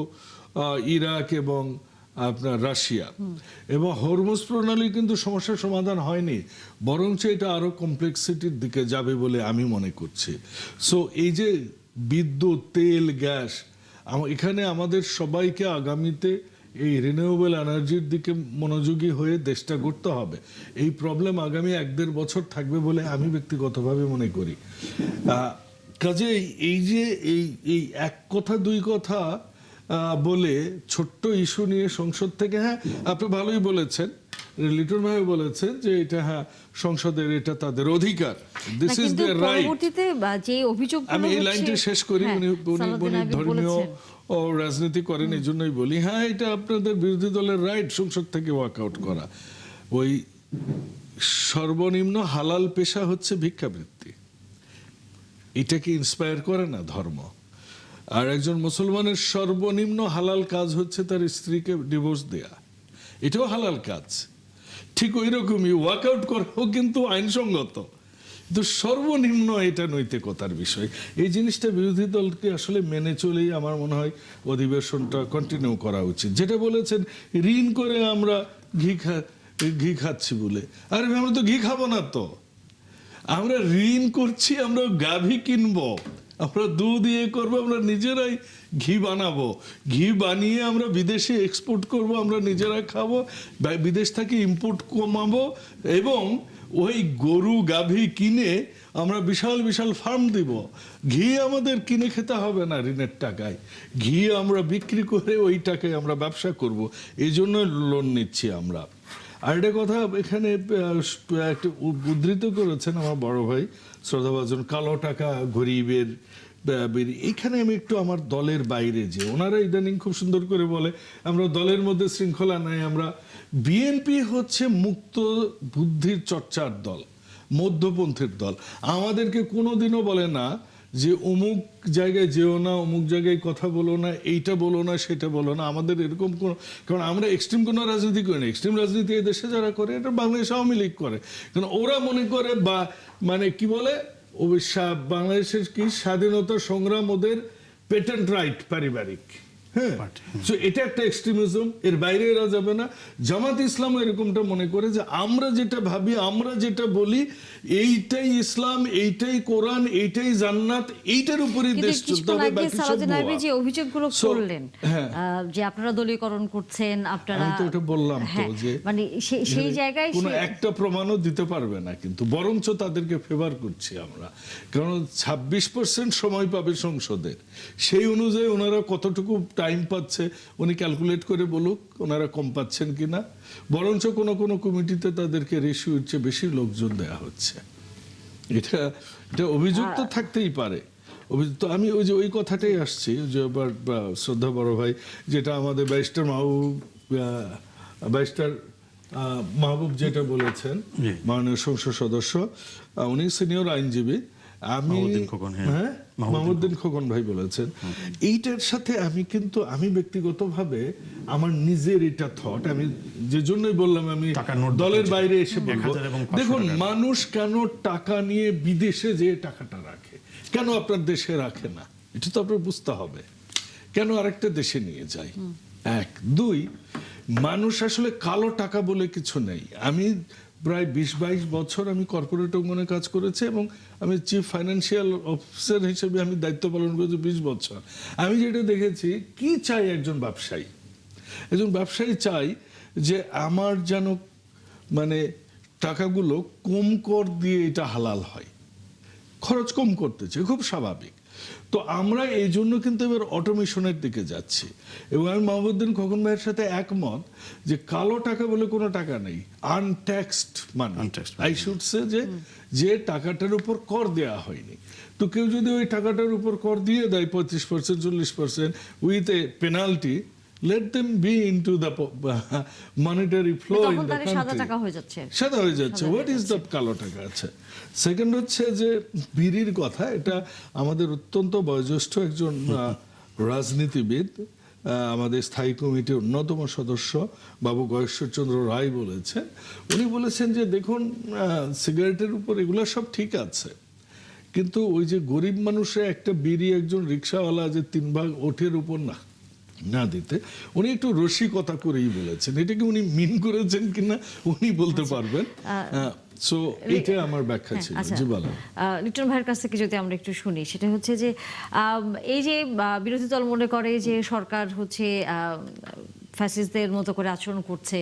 ইরাক এবং আপনার রাশিয়া, এবং হরমুজ প্রণালী কিন্তু সমস্যার সমাধান হয়নি, বরঞ্চ এটা আরো কমপ্লেক্সিটির দিকে যাবে বলে আমি মনে করছি। সো এই যে বিদ্যুৎ, তেল, গ্যাস, এখানে আমাদের সবাইকে আগামীতে এই রিনিউয়েবল এনার্জির দিকে মনোযোগী হয়ে দেশটা গড়তে হবে। এই প্রবলেম আগামী 1-1.5 বছর থাকবে বলে আমি ব্যক্তিগতভাবে মনে করি। কাজেই এই যে এই এক কথা দুই কথা বলে ছোট্ট ইস্যু নিয়ে সংসদ থেকে, হ্যাঁ আপনি ভালোই বলেছেন, লিটন ভাই বলেছেন যে এটা হ্যাঁ সংসদের, এটা তাদের অধিকার, দিস ইজ দেয়ার রাইট। পরবর্তীতে যে অভিযোগগুলো আমি এই লাইনটা শেষ করি, হ্যাঁ, উনি সালাউদ্দিন আবিদ ধর্মীয় বলেছেন। ও রাজনীতি করেন, এই জন্যই বলি হ্যাঁ এটা আপনাদের বিরোধী দলের রাইট সংসদ থেকে ওয়াকআউট করা। ওই সর্বনিম্ন হালাল পেশা হচ্ছে ভিক্ষাবৃত্তি, এটাকে ইন্সপায়ার করে না ধর্ম। আর একজন মুসলমানের সর্বনিম্ন হালাল কাজ হচ্ছে তার স্ত্রীকে ডিভোর্স দেয়া, এটাও হালাল কাজ। ঠিক ওই রকমই ওয়াকআউট করাও কিন্তু আইনসঙ্গত, কিন্তু সর্বনিম্ন এটা নৈতিকতার বিষয়। এই জিনিসটা বিরোধী দলকে আসলে মেনে চলেই আমার মনে হয় অধিবেশনটা কন্টিনিউ করা উচিত। যেটা বলেছেন ঋণ করে আমরা ঘি খাচ্ছি বলে, আরে আমরা তো ঘি খাবো না, তো আমরা ঋণ করছি, আমরা গাভী কিনবো, আমরা দুধ ইয়ে করবো, আমরা নিজেরাই ঘি বানাবো, ঘি বানিয়ে আমরা বিদেশে এক্সপোর্ট করব, আমরা নিজেরা খাবো, বিদেশ থেকে ইম্পোর্ট কমাবো, এবং ওই গরু গাভী কিনে আমরা বিশাল বিশাল ফার্ম দিব। ঘি আমাদের কিনে খেতে হবে না ঋণের টাকায়, ঘি আমরা বিক্রি করে ওই টাকায় আমরা ব্যবসা করব, এই জন্য লোন নিচ্ছি আমরা। আর একটা কথা এখানে একটা উদ্ধৃত করেছেন আমার বড় ভাই শ্রদ্ধাভাজন, কালো টাকা গরিবের, এখানে আমি একটু আমার দলের বাইরে যে ওনারা ইদানিং খুব সুন্দর করে বলে আমরা দলের মধ্যে শৃঙ্খলা নাই, আমরা বিএনপি হচ্ছে মুক্ত বুদ্ধির চর্চার দল, মধ্যপন্থীর দল। আমাদেরকে কোনোদিনও বলে না যে অমুক জায়গায় যেও না, অমুক জায়গায় কথা বলো না, এইটা বলো না, সেটা বলো না। আমাদের এরকম কোনো, কারণ আমরা এক্সট্রিম কোনো রাজনীতি করি না। এক্সট্রিম রাজনীতি এই দেশে যারা করে এটা বাংলাদেশ আওয়ামী লীগ করে, কারণ ওরা মনে করে বা মানে কি বলে বাংলাদেশের কি স্বাধীনতা সংগ্রাম ওদের পেটেন্ট রাইট, পারিবারিক, হ্যাঁ। সো এটা একটা এক্সট্রিমিজম, এর বাইরে এরা যাবে না। জামাত ইসলাম এরকমটা মনে করে যে আমরা যেটা ভাবি, আমরা যেটা বলি, এইটাই ইসলাম, এইটাই কোরআন, এইটাই জান্নাত, এইটার উপরই দেশ চলতে হবে, বাকি সব সালাউদ্দিন আবিদ যে অভিযোগগুলো করলেন যে আপনারা দলীয়করণ করছেন, আপনারা, আমি তো এটা বললাম তো যে মানে সেই জায়গায় কোনো একটা প্রমাণও দিতে পারবে না, কিন্তু বরঞ্চ তাদেরকে ফেভার করছি আমরা, কারণ 26% সময় পাবে সংসদের, সেই অনুযায়ী ওনারা কতটুকু টাইম পাচ্ছে উনি ক্যালকুলেট করে বলুক ওনারা কম পাচ্ছেন কিনা। বরঞ্চ কোনো কোনো কমিটিতে তাদেরকে রেশিওর চেয়ে বেশি লোকজন দেয়া হচ্ছে। এটা অভিযোগ তো থাকতেই পারে। তো আমি ওই কথাটাই আসছি যে শ্রদ্ধা বড় ভাই, যেটা আমাদের ব্যারিস্টার মাহবুব যেটা বলেছেন, মাননীয় সংসদ সদস্য, উনি সিনিয়র আইনজীবী, মাহমুদ্দিন খোকন ভাই বলেছেন, এইটার সাথে আমি ব্যক্তিগতভাবে আমার নিজের এটা থট, আমি যে জন্যই বললাম আমি দলের বাইরে এসে বলবো, দেখুন মানুষ কেন টাকা নিয়ে বিদেশে যে টাকাটা রাখে, কেন আপনার দেশে রাখে না, এটা তো আপনার বুঝতে হবে, কেন আরেকটা দেশে নিয়ে যায়। 1, 2, মানুষ আসলে কালো টাকা বলে কিছু নেই। আমি প্রায় 20-22 বছর আমি কর্পোরেট অঙ্গনে কাজ করেছি, এবং আমি চিফ ফাইন্যান্সিয়াল অফিসার হিসেবে আমি দায়িত্ব পালন করেছি 20 বছর। আমি যেটা দেখেছি, কি চাই একজন ব্যবসায়ী, চাই যে আমার যেন মানে টাকাগুলো কম কর দিয়ে এটা হালাল হয়, খরচ কম করতে চাই, খুব স্বাভাবিক। তো আমরা এই জন্য কিন্তু এবার অটোমেশনের দিকে যাচ্ছি, এবং আমি মাহমুদ্দিন খোকন ভাইয়ের সাথে একমত যে কালো টাকা বলে কোনো টাকা নেই, untaxed money, I should say, যে টাকাটার উপর কর দেওয়া হয়নি। তো কেউ যদি ওই টাকাটার উপর কর দিয়ে দেয় 35%, 40% with a penalty, let them be into the monetary flow in the country. সাদা হয়ে যাচ্ছে। হোয়াট ইজ দ্য কালো টাকা? আছে। সেকেন্ড হচ্ছে যে বিড়ির কথা, এটা আমাদের অত্যন্ত বয়োজ্যেষ্ঠ একজন রাজনীতিবিদ, আমাদের স্থায়ী কমিটির অন্যতম সদস্য বাবু গয়েশ্বরচন্দ্র রায় বলেছেন, উনি বলেছেন যে দেখুন সিগারেটের উপর এগুলো সব ঠিক আছে, কিন্তু ওই যে গরিব মানুষের একটা বিড়ি একজন রিক্সাওয়ালা যে 3 ভাগ ওঠের উপর না, না দিতে। উনি একটু রসিকতা করেই বলেছেন, এটা কি উনি মিন করেছেন কিনা উনি বলতে পারবেন। সো এটা আমার ব্যাখ্যা ছিল। জি বলেন। লিটন ভাইয়ের কাছ থেকে যদি আমরা একটু শুনি, সেটা হচ্ছে যে এই যে বিরোধী দল মনে করে যে সরকার হচ্ছে ফ্যাসিস্টদের মতো করে আচরণ করছে,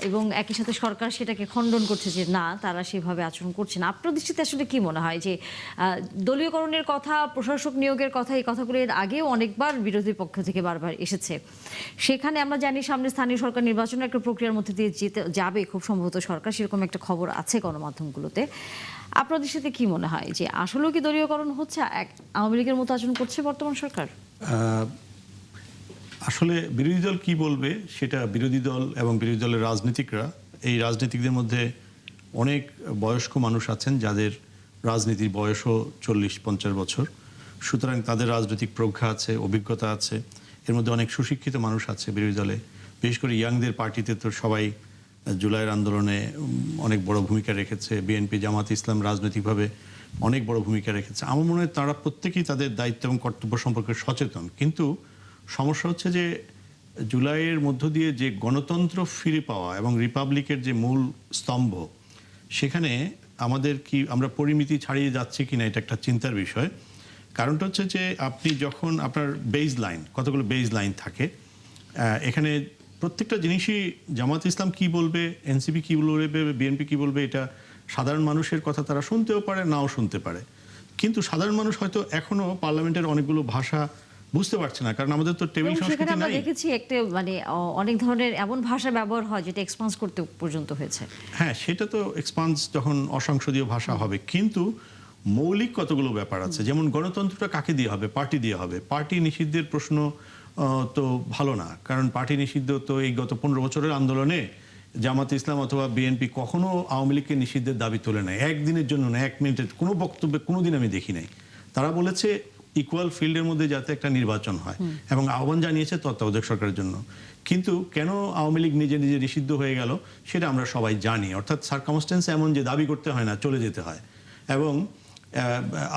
এবং একই সাথে সরকার সেটাকে খণ্ডন করছে যে না, তারা সেভাবে আচরণ করছে না। আপনার দৃষ্টিতে আসলে কি মনে হয় যে দলীয়করণের কথা, প্রশাসক নিয়োগের কথা, এই কথাগুলো এর আগেও অনেকবার বিরোধী পক্ষ থেকে বারবার এসেছে। সেখানে আমরা জানি সামনে স্থানীয় সরকার নির্বাচনের একটা প্রক্রিয়ার মধ্যে দিয়ে যাবে খুব সম্ভবত সরকার, সেরকম একটা খবর আছে গণমাধ্যমগুলোতে। আপনার দৃষ্টিতে কি মনে হয় যে আসলেও কি দলীয়করণ হচ্ছে, আওয়ামী লীগের মতো আচরণ করছে বর্তমান সরকার? আসলে বিরোধী দল কি বলবে সেটা বিরোধী দল এবং বিরোধী দলের রাজনীতিকরা, এই রাজনীতিকদের মধ্যে অনেক বয়স্ক মানুষ আছেন যাদের রাজনীতির বয়সও 40-50 বছর, সুতরাং তাদের রাজনৈতিক প্রজ্ঞা আছে, অভিজ্ঞতা আছে। এর মধ্যে অনেক সুশিক্ষিত মানুষ আছে বিরোধী দলে, বিশেষ করে ইয়াংদের পার্টিতে তো সবাই জুলাইয়ের আন্দোলনে অনেক বড় ভূমিকা রেখেছে। বিএনপি, জামাত ইসলাম রাজনৈতিকভাবে অনেক বড় ভূমিকা রেখেছে। আমার মনে হয় তারা প্রত্যেকেই তাদের দায়িত্ব এবং কর্তব্য সম্পর্কে সচেতন। কিন্তু সমস্যা হচ্ছে যে জুলাইয়ের মধ্য দিয়ে যে গণতন্ত্র ফিরে পাওয়া এবং রিপাবলিকের যে মূল স্তম্ভ, সেখানে আমাদের কি আমরা পরিমিতি ছাড়িয়ে যাচ্ছি কিনা এটা একটা চিন্তার বিষয়। কারণটা হচ্ছে যে আপনি যখন আপনার বেজ লাইন, কতগুলো বেজ লাইন থাকে, এখানে প্রত্যেকটা জিনিসই জামাত ইসলাম কি বলবে, এনসিপি কি বলবে, বিএনপি কি বলবে, এটা সাধারণ মানুষের কথা তারা শুনতেও পারে, নাও শুনতে পারে। কিন্তু সাধারণ মানুষ হয়তো এখনো পার্লামেন্টের অনেকগুলো ভাষা বুঝতে পারছে না, কারণ আমাদের তো টেবিল সংস্কৃতি আমরা নাই। দেখেছি একটা মানে অনেক ধরনের এমন ভাষা ব্যবহার হয় যেটা এক্সপান্স করতে পর্যন্ত হয়েছে। হ্যাঁ, সেটা তো এক্সপান্স যখন অসংসদীয় ভাষা হবে, কিন্তু মৌলিক কতগুলো ব্যাপার আছে। যেমন গণতন্ত্রটা কাকে দিয়ে হবে? পার্টি দিয়ে হবে। পার্টি নিষিদ্ধের প্রশ্ন তো ভালো না, কারণ পার্টি নিষিদ্ধ তো এই গত 15 বছরের আন্দোলনে জামাত ইসলাম অথবা বিএনপি কখনো আওয়ামী লীগকে নিষিদ্ধের দাবি তোলে নাই, একদিনের জন্য না, 1 মিনিটের কোনো বক্তব্যে কোনোদিন আমি দেখি নাই। তারা বলেছে ইকুয়াল ফিল্ডের মধ্যে যাতে একটা নির্বাচন হয় এবং আহ্বান জানিয়েছে তত্ত্বাবধায়ক সরকারের জন্য। কিন্তু কেন আওয়ামী লীগ নিজে নিজে নিষিদ্ধ হয়ে গেল সেটা আমরা সবাই জানি। অর্থাৎ সার্কামস্টেন্স এমন যে দাবি করতে হয় না, চলে যেতে হয়। এবং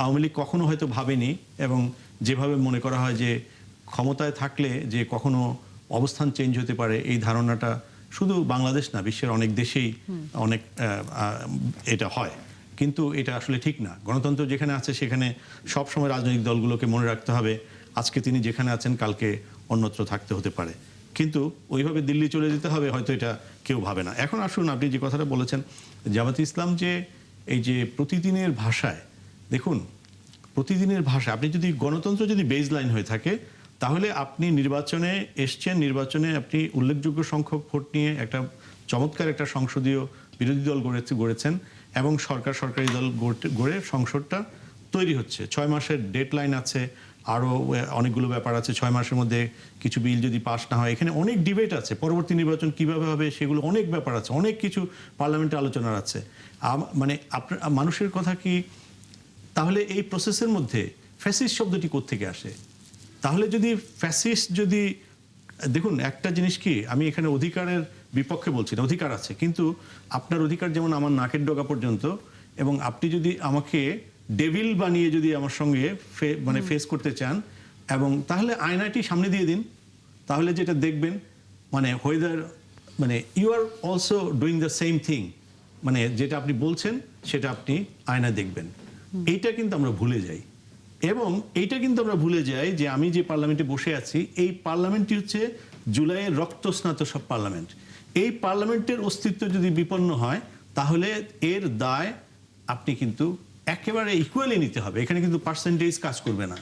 আওয়ামী লীগ কখনো হয়তো ভাবেনি, এবং যেভাবে মনে করা হয় যে ক্ষমতায় থাকলে যে কখনো অবস্থান চেঞ্জ হতে পারে, এই ধারণাটা শুধু বাংলাদেশ না, বিশ্বের অনেক দেশেই অনেক এটা হয়। কিন্তু এটা আসলে ঠিক না। গণতন্ত্র যেখানে আছে সেখানে সবসময় রাজনৈতিক দলগুলোকে মনে রাখতে হবে আজকে তিনি যেখানে আছেন কালকে অন্যত্র থাকতে হতে পারে, কিন্তু ওইভাবে দিল্লি চলে যেতে হবে হয়তো এটা কেউ ভাবে না। এখন আসুন, আপনি যে কথাটা বলেছেন জামাত ইসলাম যে এই যে প্রতিদিনের ভাষায়, দেখুন প্রতিদিনের ভাষা, আপনি যদি গণতন্ত্র যদি বেজ লাইন হয়ে থাকে তাহলে আপনি নির্বাচনে এসছেন, নির্বাচনে আপনি উল্লেখযোগ্য সংখ্যক ভোট নিয়ে একটা চমৎকার একটা সংসদীয় বিরোধী দল গড়েছেন এবং সরকারি দল গড়ে সংসদটা তৈরি হচ্ছে। 6 মাসের ডেডলাইন আছে, আরও অনেকগুলো ব্যাপার আছে। 6 মাসের মধ্যে কিছু বিল যদি পাস না হয়, এখানে অনেক ডিবেট আছে, পরবর্তী নির্বাচন কিভাবে হবে সেগুলো অনেক ব্যাপার আছে, অনেক কিছু পার্লামেন্টে আলোচনার আছে। মানে আপনার মানুষের কথা কি, তাহলে এই প্রসেসের মধ্যে ফ্যাসিস্ট শব্দটি কোত্থেকে আসে? তাহলে যদি ফ্যাসিস্ট যদি, দেখুন একটা জিনিস কি, আমি এখানে অধিকারের বিপক্ষে বলছি না, অধিকার আছে, কিন্তু আপনার অধিকার যেমন আমার নাকের ডগা পর্যন্ত, এবং আপনি যদি আমাকে ডেভিল বানিয়ে যদি আমার সঙ্গে মানে ফেস করতে চান, এবং তাহলে আয়নাটি সামনে দিয়ে দিন, তাহলে যেটা দেখবেন মানে হোয়েদার মানে you are also doing the same thing, মানে যেটা আপনি বলছেন সেটা আপনি আয়না দেখবেন। এইটা কিন্তু আমরা ভুলে যাই, এবং এইটা কিন্তু আমরা ভুলে যাই যে আমি যে পার্লামেন্টে বসে আছি, এই পার্লামেন্টটি হচ্ছে জুলাইয়ের রক্তস্নাত সব পার্লামেন্ট। এই পার্লামেন্টের অস্তিত্ব যদি বিপন্ন হয় তাহলে এর দায় আপনি কিন্তু একেবারে ইকুয়ালি নিতে হবে। এখানে কিন্তু পার্সেন্টেজ কাজ করবে না।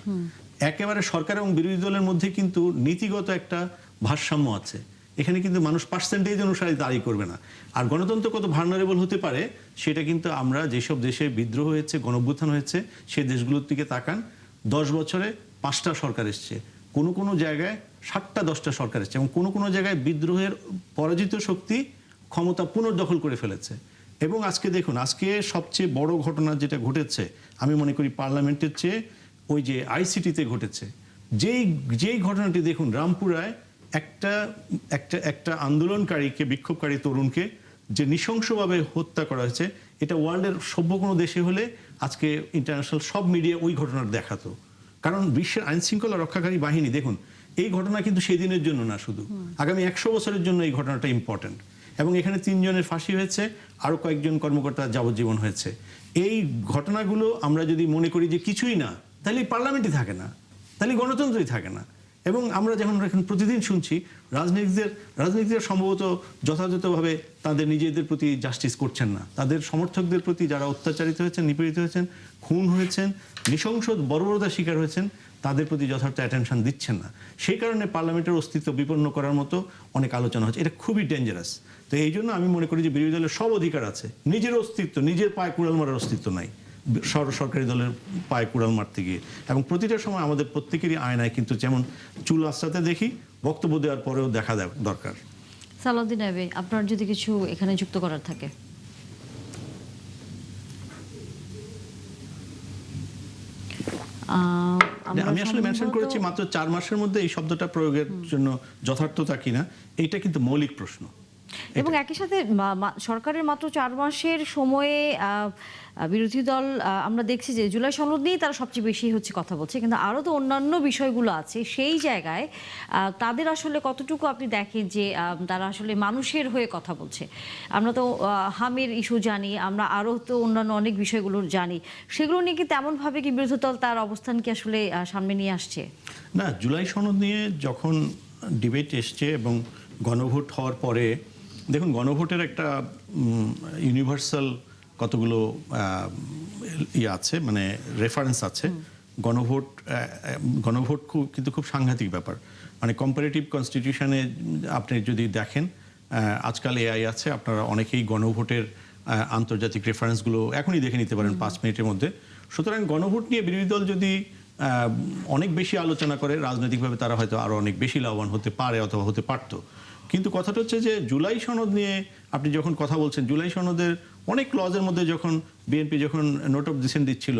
একেবারে সরকার এবং বিরোধী দলের মধ্যে কিন্তু নীতিগত একটা ভারসাম্য আছে। এখানে কিন্তু মানুষ পার্সেন্টেজ অনুসারে দাঁড়িয়ে করবে না। আর গণতন্ত্র কত ভালনারেবল হতে পারে সেটা কিন্তু আমরা যেসব দেশে বিদ্রোহ হয়েছে, গণঅভ্যুত্থান হয়েছে, সেই দেশগুলোর দিকে তাকান। 10 বছরে 5টা সরকার এসছে, কোনো জায়গায় 7টা 10টা সরকার এসছে, এবং কোনো জায়গায় বিদ্রোহের পরাজিত শক্তি ক্ষমতা পুনর্দখল করে ফেলেছে। এবং আজকে দেখুন, আজকে সবচেয়ে বড় ঘটনা যেটা ঘটেছে আমি মনে করি পার্লামেন্টের চেয়ে ওই যে আইসিটিতে ঘটেছে। যেই ঘটনাটি দেখুন, রামপুরায় একটা আন্দোলনকারীকে, বিক্ষোভকারী তরুণকে যে নৃশংসভাবে হত্যা করা হয়েছে, এটা ওয়ার্ল্ডের সভ্য কোনো দেশে হলে আজকে ইন্টারন্যাশনাল সব মিডিয়া ওই ঘটনাটা দেখাতো। কারণ বিশ্বের আইন শৃঙ্খলা রক্ষাকারী বাহিনী দেখুন এই ঘটনা কিন্তু সেই দিনের জন্য না, শুধু আগামী 100 বছরের জন্য এই ঘটনাটা ইম্পর্টেন্ট। এবং এখানে 3 জনের ফাঁসি হয়েছে, আরো কয়েকজন কর্মকর্তা যাবজ্জীবন হয়েছে। এই ঘটনাগুলো আমরা যদি মনে করি যে কিছুই না, তাহলে পার্লামেন্টই থাকে না, তাহলে গণতন্ত্রই থাকে না। এবং আমরা যখন এখন প্রতিদিন শুনছি রাজনীতিকরা সম্ভবত যথাযথভাবে তাদের নিজেদের প্রতি জাস্টিস করছেন না, তাদের সমর্থকদের প্রতি যারা অত্যাচারিত হয়েছেন, নিপীড়িত হয়েছেন, খুন হয়েছেন, নৃশংস বর্বরতার শিকার হয়েছেন, তাদের প্রতি যথার্থ অ্যাটেনশন দিচ্ছেন না। সেই কারণে পার্লামেন্টের অস্তিত্ব বিপন্ন করার মতো অনেক আলোচনা হচ্ছে। এটা খুবই ডেঞ্জারাস। তো এই জন্য আমি মনে করি যে বিরোধী দলের সব অধিকার আছে, নিজের অস্তিত্ব, নিজের পায়ে কুড়াল মারার অস্তিত্ব নাই সরকারি দলের পায়ে কুড়াল মারতে গিয়ে। এবং প্রতিটা সময় আমাদের প্রত্যেকেরই আয়নায় কিন্তু যেমন চুল আশ্রাতে দেখি, বক্তব্য দেওয়ার পরেও দেখা দরকার। সালাউদ্দিন আইবে, আপনার যদি কিছু এখানে যুক্ত করার থাকে। আমি আসলে মেনশন করেছি মাত্র 4 মাসের মধ্যে এই শব্দটা প্রয়োগের জন্য যথার্থতা কিনা, এইটা কিন্তু মৌলিক প্রশ্ন। এবং একই সাথে সরকারের মাত্র 4 মাসের সময়ে বিরোধী দল আমরা দেখছি যে জুলাই সনদ নিয়ে তারা সবচেয়ে বেশি হচ্ছে কথা বলছে, কিন্তু আরও তো অন্যান্য বিষয়গুলো আছে। সেই জায়গায় তাদের আসলে কতটুকু আপনি দেখেন যে তারা আসলে মানুষের হয়ে কথা বলছে? আমরা তো হামের ইস্যু জানি, আমরা আরও তো অন্যান্য অনেক বিষয়গুলো জানি, সেগুলো নিয়ে কি তেমনভাবে কি বিরোধী দল তার অবস্থান কি আসলে সামনে নিয়ে আসছে? না, জুলাই সনদ নিয়ে যখন ডিবেট এসছে এবং গণভোট হওয়ার পরে, দেখুন গণভোটের একটা ইউনিভার্সাল কতগুলো আছে, মানে রেফারেন্স আছে। গণভোট কিন্তু খুব সাংঘাতিক ব্যাপার। মানে কম্পারেটিভ কনস্টিটিউশনে আপনি যদি দেখেন, আজকাল এআই আছে, আপনারা অনেকেই গণভোটের আন্তর্জাতিক রেফারেন্সগুলো এখনই দেখে নিতে পারেন 5 মিনিটের মধ্যে। সুতরাং গণভোট নিয়ে বিরোধী দল যদি অনেক বেশি আলোচনা করে, রাজনৈতিকভাবে তারা হয়তো আরো অনেক বেশি লাভবান হতে পারে অথবা হতে পারতো। কিন্তু কথাটা হচ্ছে যে জুলাই সনদ নিয়ে আপনি যখন কথা বলছেন, জুলাই সনদের অনেক ক্লজের মধ্যে যখন বিএনপি যখন নোট অফ ডিসেন্ট দিচ্ছিল,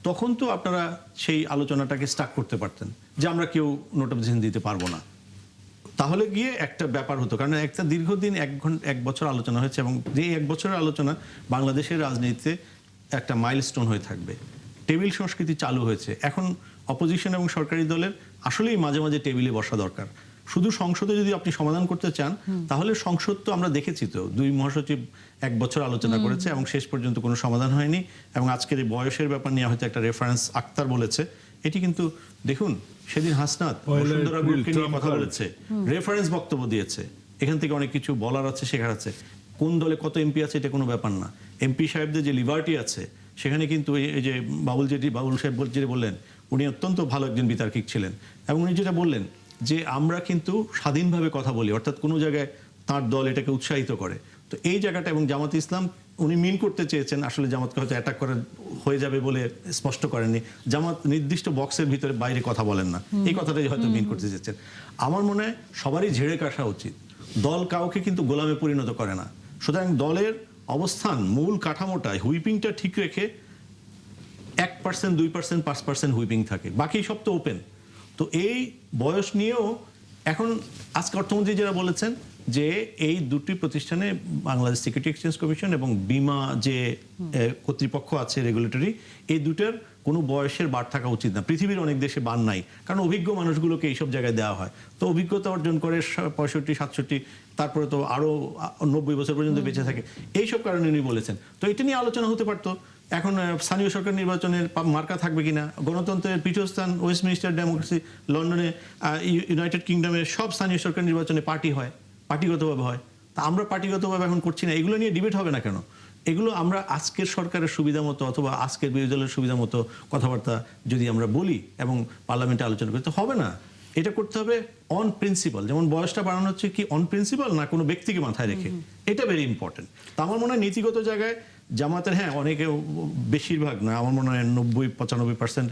তখন তো আপনারা সেই আলোচনাটাকে স্টাক করতে পারতেন যে আমরা কেউ নোট অফ ডিসেন্ট দিতে পারবো না। তাহলে গিয়ে একটা ব্যাপার হতো, কারণ একটা দীর্ঘদিন 1 বছর আলোচনা হয়েছে এবং যে 1 বছরের আলোচনা বাংলাদেশের রাজনীতিতে একটা মাইলস্টোন হয়ে থাকবে। টেবিল সংস্কৃতি চালু হয়েছে। এখন অপোজিশন এবং সরকারি দলের আসলেই মাঝে মাঝে টেবিলে বসা দরকার। শুধু সংসদে যদি আপনি সমাধান করতে চান, তাহলে সংসদ তো আমরা দেখেছি তো 2 মহাসচিব 1 বছর আলোচনা করেছে এবং শেষ পর্যন্ত কোনো সমাধান হয়নি। এবং আজকের এই বয়সের ব্যাপার নিয়ে হয়তো একটা রেফারেন্স আক্তার বলেছে, এটি কিন্তু দেখুন সেদিন হাসনাত বসুন্ধরা গ্রুপকে নিয়ে কথা বলেছে, রেফারেন্স বক্তব্য দিয়েছে। এখান থেকে অনেক কিছু বলার আছে, শেখার আছে। কোন দলে কত এমপি আছে এটা কোনো ব্যাপার না। এমপি সাহেবদের যে লিবার্টি আছে, সেখানে কিন্তু এই যে বাবুল সাহেব যেটা বললেন, উনি অত্যন্ত ভালো একজন বিতার্কিক ছিলেন এবং উনি যেটা বললেন যে আমরা কিন্তু স্বাধীনভাবে কথা বলি, অর্থাৎ কোনো জায়গায় তার দল এটাকে উৎসাহিত করে। তো এই জায়গাটা, এবং জামাত ইসলাম উনি মিন করতে চেয়েছেন, আসলে জামাতকে হয়তো অ্যাটাক করা হয়ে যাবে বলে স্পষ্ট করেননি। জামাত নির্দিষ্ট বক্সের ভিতরে বাইরে কথা বলেন না, এই কথাটাই হয়তো মিন করতে চেয়েছেন। আমার মনে হয় সবারই ঝেড়ে কাশা উচিত। দল কাউকে কিন্তু গোলামে পরিণত করে না। সুতরাং দলের অবস্থান, মূল কাঠামোটা, হুইপিংটা ঠিক রেখে 1%, 2%, 5% হুইপিং থাকে, বাকি সব তো ওপেন। তো এই বয়স নিয়েও এখন আজকে অর্থমন্ত্রী যারা বলেছেন যে এই দুটি প্রতিষ্ঠানে বাংলাদেশ সিকিউরিটি এক্সচেঞ্জ কমিশন এবং বিমা যে কর্তৃপক্ষ আছে রেগুলেটরি, এই দুটার কোনো বয়সের বার থাকা উচিত না। পৃথিবীর অনেক দেশে বার নাই, কারণ অভিজ্ঞ মানুষগুলোকে এইসব জায়গায় দেওয়া হয়। তো অভিজ্ঞতা অর্জন করে 65, 67, তারপরে তো আরো 90 বছর পর্যন্ত বেঁচে থাকে। এইসব কারণে উনি বলেছেন। তো এটা নিয়ে আলোচনা হতে পারতো। এখন স্থানীয় সরকার নির্বাচনের মার্কা থাকবে কিনা, গণতন্ত্রের পীঠস্থান ওয়েস্টমিনিস্টার ডেমোক্রেসি, লন্ডনে, ইউনাইটেড কিংডমে সব স্থানীয় সরকার নির্বাচনে পার্টি হয়, পার্টিগতভাবে হয়। তা আমরা পার্টিগতভাবে এখন করছি না। এগুলো নিয়ে ডিবেট হবে না কেন? এগুলো আমরা আজকের সরকারের সুবিধা মতো অথবা আজকের বিরোধী দলের সুবিধা মতো কথাবার্তা যদি আমরা বলি এবং পার্লামেন্টে আলোচনা করি, তো হবে না। এটা করতে হবে অন প্রিন্সিপাল। যেমন বয়সটা বাড়ানো হচ্ছে কি অন প্রিন্সিপাল, না কোনো ব্যক্তিকে মাথায় রেখে, এটা ভেরি ইম্পর্টেন্ট। তা আমার মনে হয় নীতিগত জায়গায় জামাতের, হ্যাঁ অনেকে, বেশিরভাগ না, আমার মনে হয় 90-95%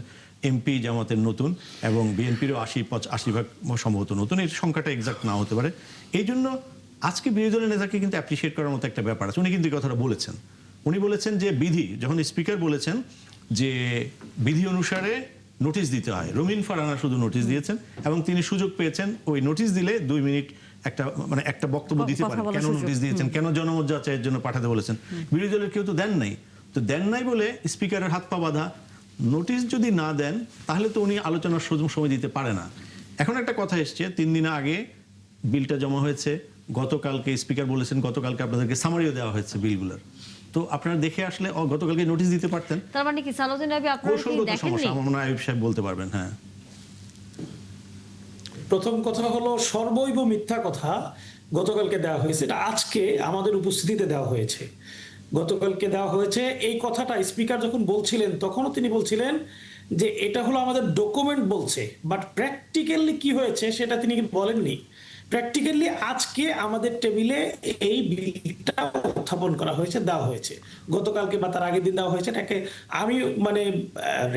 এমপি জামাতের নতুন এবং বিএনপিরও 80% সম্ভবত নতুন। এই সংখ্যাটা এক্সাক্ট না হতে পারে। এই জন্য আজকে বিরোধী দলের নেতাকে কিন্তু অ্যাপ্রিসিয়েট করার মতো একটা ব্যাপার আছে। উনি কিন্তু এই কথাটা বলেছেন। উনি বলেছেন যে বিধি, যখন স্পিকার বলেছেন যে বিধি অনুসারে নোটিশ দিতে হয়, রুমিন ফারহানা শুধু নোটিশ দিয়েছেন এবং তিনি সুযোগ পেয়েছেন ওই নোটিশ দিলে 2 মিনিট একটা বক্তব্য দিতে পারেন, কেন নোটিশ দিয়েছেন, কেন জনমত যাচাইয়ের জন্য পাঠাতে বলেছেন। বিরোধী দলের কেউ তো দেন নাই। তো দেন নাই বলে স্পিকারের হাত পা বাঁধা। নোটিশ যদি না দেন তাহলে তো উনি আলোচনার সময় দিতে পারে না। এখন একটা কথা এসছে 3 দিন আগে বিলটা জমা হয়েছে, গতকালকে স্পিকার বলেছেন গতকালকে আপনাদেরকে সামারিও দেওয়া হয়েছে বিলগুলোর। তো আপনারা দেখে আসলে গতকালকে নোটিশ দিতে পারতেন। তার মানে কি সালাউদ্দিন রাবি আপনারা কি কৌশলগত দেখেননি? সমস্যা, আমার মনে হয় আইয়ুব সাহেব বলতে পারবেন। হ্যাঁ, প্রথম কথা হলো সর্বৈব মিথ্যা কথা গতকালকে দেওয়া হয়েছে, এটা আজকে আমাদের উপস্থিতিতে দেওয়া হয়েছে। গতকালকে দেওয়া হয়েছে এই কথাটা স্পিকার যখন বলছিলেন তখনও তিনি বলছিলেন যে এটা হলো আমাদের ডকুমেন্ট বলছে, বাট প্র্যাকটিক্যালি কি হয়েছে সেটা তিনি বলেননি। প্র্যাকটিক্যালি আজকে আমাদের টেবিলে এই বিলটা উত্থাপন করা হয়েছে, দেওয়া হয়েছে। গতকালকে বা তার আগের দিন দেওয়া হয়েছে। এটাকে আমি মানে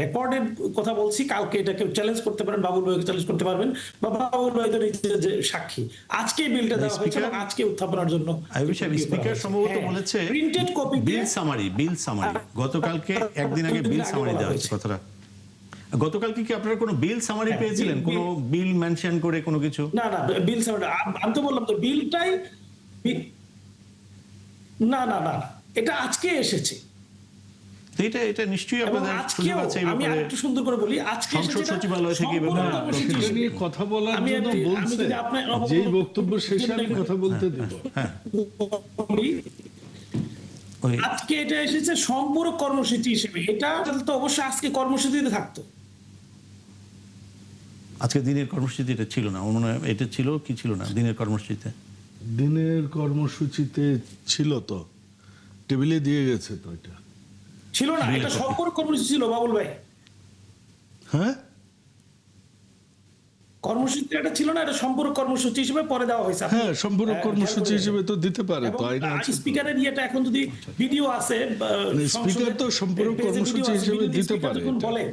রেকর্ডের কথা বলছি, কালকে এটাকে চ্যালেঞ্জ করতে পারেন, বাবুল ভাইকে চ্যালেঞ্জ করতে পারবেন, বা বাবুল ভাই তো নিজে যে সাক্ষী। আজকে বিলটা দেওয়া হয়েছে এবং আজকে উত্থাপনের জন্য আইয়ুব সাহেব স্পিকার সম্ভবত বলেছে প্রিন্টেড কপি বিল সামারি গতকালকে একদিন আগে বিল সামারি দেওয়া হয়েছে কথাটা। গতকালকে কি আপনারা কোনো বিল সামারি পেয়েছিলেন, কোনো বিল মেনশন করে কোনো কিছু? না বিল সামারি আমি তো বললাম তো বিলটাই না না না এটা আজকে এসেছে। তো এটা নিশ্চয়ই এবং আপনাদের আজকেও সুযোগ আছে এই আমি ব্যাপারে। আরেকটু সুন্দর করে বলি, আজকে সংসদ এসেছে সচিবালয় থেকে এই সম্পূর্ণ ব্যাপারে কর্মসূচি এটা হিসেবে। নিয়ে কথা বলার আমি জন্য যদি- আমি বলছে, যদি আপনার যেই বক্তব্য শেষে আমি কথা বলতে দেব। বলি, ওই আজকে এটা এসেছে সম্পূরক কর্মসূচি হিসেবে। এটা তো অবশ্যই আজকে কর্মসূচিতে থাকতো। আজকে দিনের কর্মসূচিতে এটা ছিল না, আমার মনে হয় এটা ছিল কি ছিল না দিনের কর্মসূচিতে। দিনের কর্মসূচিতে ছিল তো, টেবিলে দিয়ে গেছে তো এটা। ছিল না, এটা সম্পূরক কর্মসূচি ছিল বাবুল ভাই। হ্যাঁ, কর্মসূচি এটা ছিল না, এটা সম্পূরক কর্মসূচি হিসেবে পরে দেওয়া হয়েছে। হ্যাঁ, সম্পূরক কর্মসূচি হিসেবে তো দিতে পারে তো, আইনে আছে তো। স্পিকারের ইয়েটা এখন যদি ভিডিও আছে স্পিকার তো সম্পূরক কর্মসূচি হিসেবে দিতে পারে এটা। বলে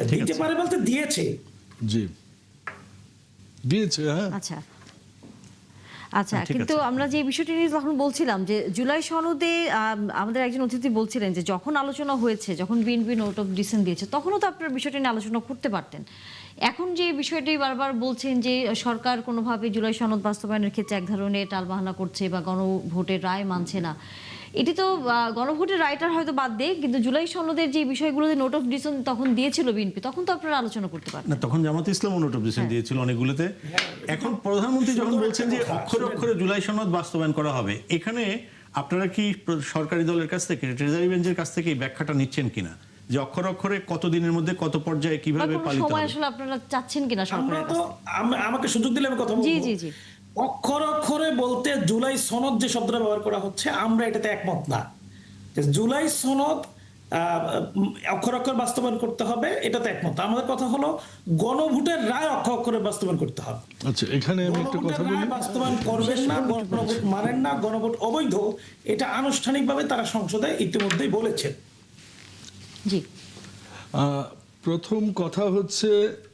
ঠিক দিতে আছে। পারে বলতে দিয়েছে। জি, দিয়েছে। হ্যাঁ, আচ্ছা আচ্ছা, ঠিক কিন্তু আছে। আমরা যে বিষয়টি নিয়ে যখন বলছিলাম যে জুলাই সনদে আমাদের একজন অতিথি বলছিলেন যে যখন আলোচনা হয়েছে, যখন বিএনপি নোট অফ ডিসেন্ট দিয়েছে, তখনও তো আপনারা বিষয়টি নিয়ে আলোচনা করতে পারতেন। এখন যে বিষয়টি বারবার বলছেন যে সরকার কোনোভাবে জুলাই সনদ বাস্তবায়নের ক্ষেত্রে এক ধরনের টালবাহানা করছে বা গণভোটের রায় মানছে না, এটি তো গণভোটের রায়টার হয়তো বাদ দিয়ে, কিন্তু জুলাই সনদের যে বিষয়গুলোতে নোট অফ ডিসেন্ট তখন দিয়েছিল বিএনপি, তখন তো আপনারা আলোচনা করতে পারতেন। না, তখন জামাত ইসলাম নোট অফ ডিসেন্ট দিয়েছিল অনেকগুলোতে। এখন প্রধানমন্ত্রী যখন বলছেন যে অক্ষরে অক্ষরে জুলাই সনদ বাস্তবায়ন করা হবে, এখানে আপনারা কি সরকারি দলের কাছ থেকে, ট্রেজারি বেঞ্চের কাছ থেকে এই ব্যাখ্যাটা নিচ্ছেন কিনা যে অক্ষরে অক্ষরে কত দিনের মধ্যে কত পর্যায়ে বা কিভাবে কোনো পালিত সময় হবে? আসলে আপনারা চাচ্ছেন কিনা আমরা সরকারের তো কাছে? আমাকে সুযোগ দিলে আমি কথা বলবো। জি জি জি। অক্ষর অক্ষরে বলতে জুলাই সনদ যে শব্দটা ব্যবহার করা হচ্ছে, আমরা এটাতে একমত না। যে জুলাই সনদ অক্ষর অক্ষর বাস্তবায়ন করতে হবে, এটাতে একমত। আমাদের কথা হলো গণভোটের রায় অক্ষর অক্ষরে বাস্তবায়ন করতে হবে। আচ্ছা, এখানে আমি একটা কথা গণভোটের বলি। রায় বাস্তবায়ন করবেন না, গণভোট মানেন না, গণভোট অবৈধ, এটা আনুষ্ঠানিকভাবে তারা সংসদে ইতিমধ্যেই বলেছেন। জি, প্রথম কথা হচ্ছে,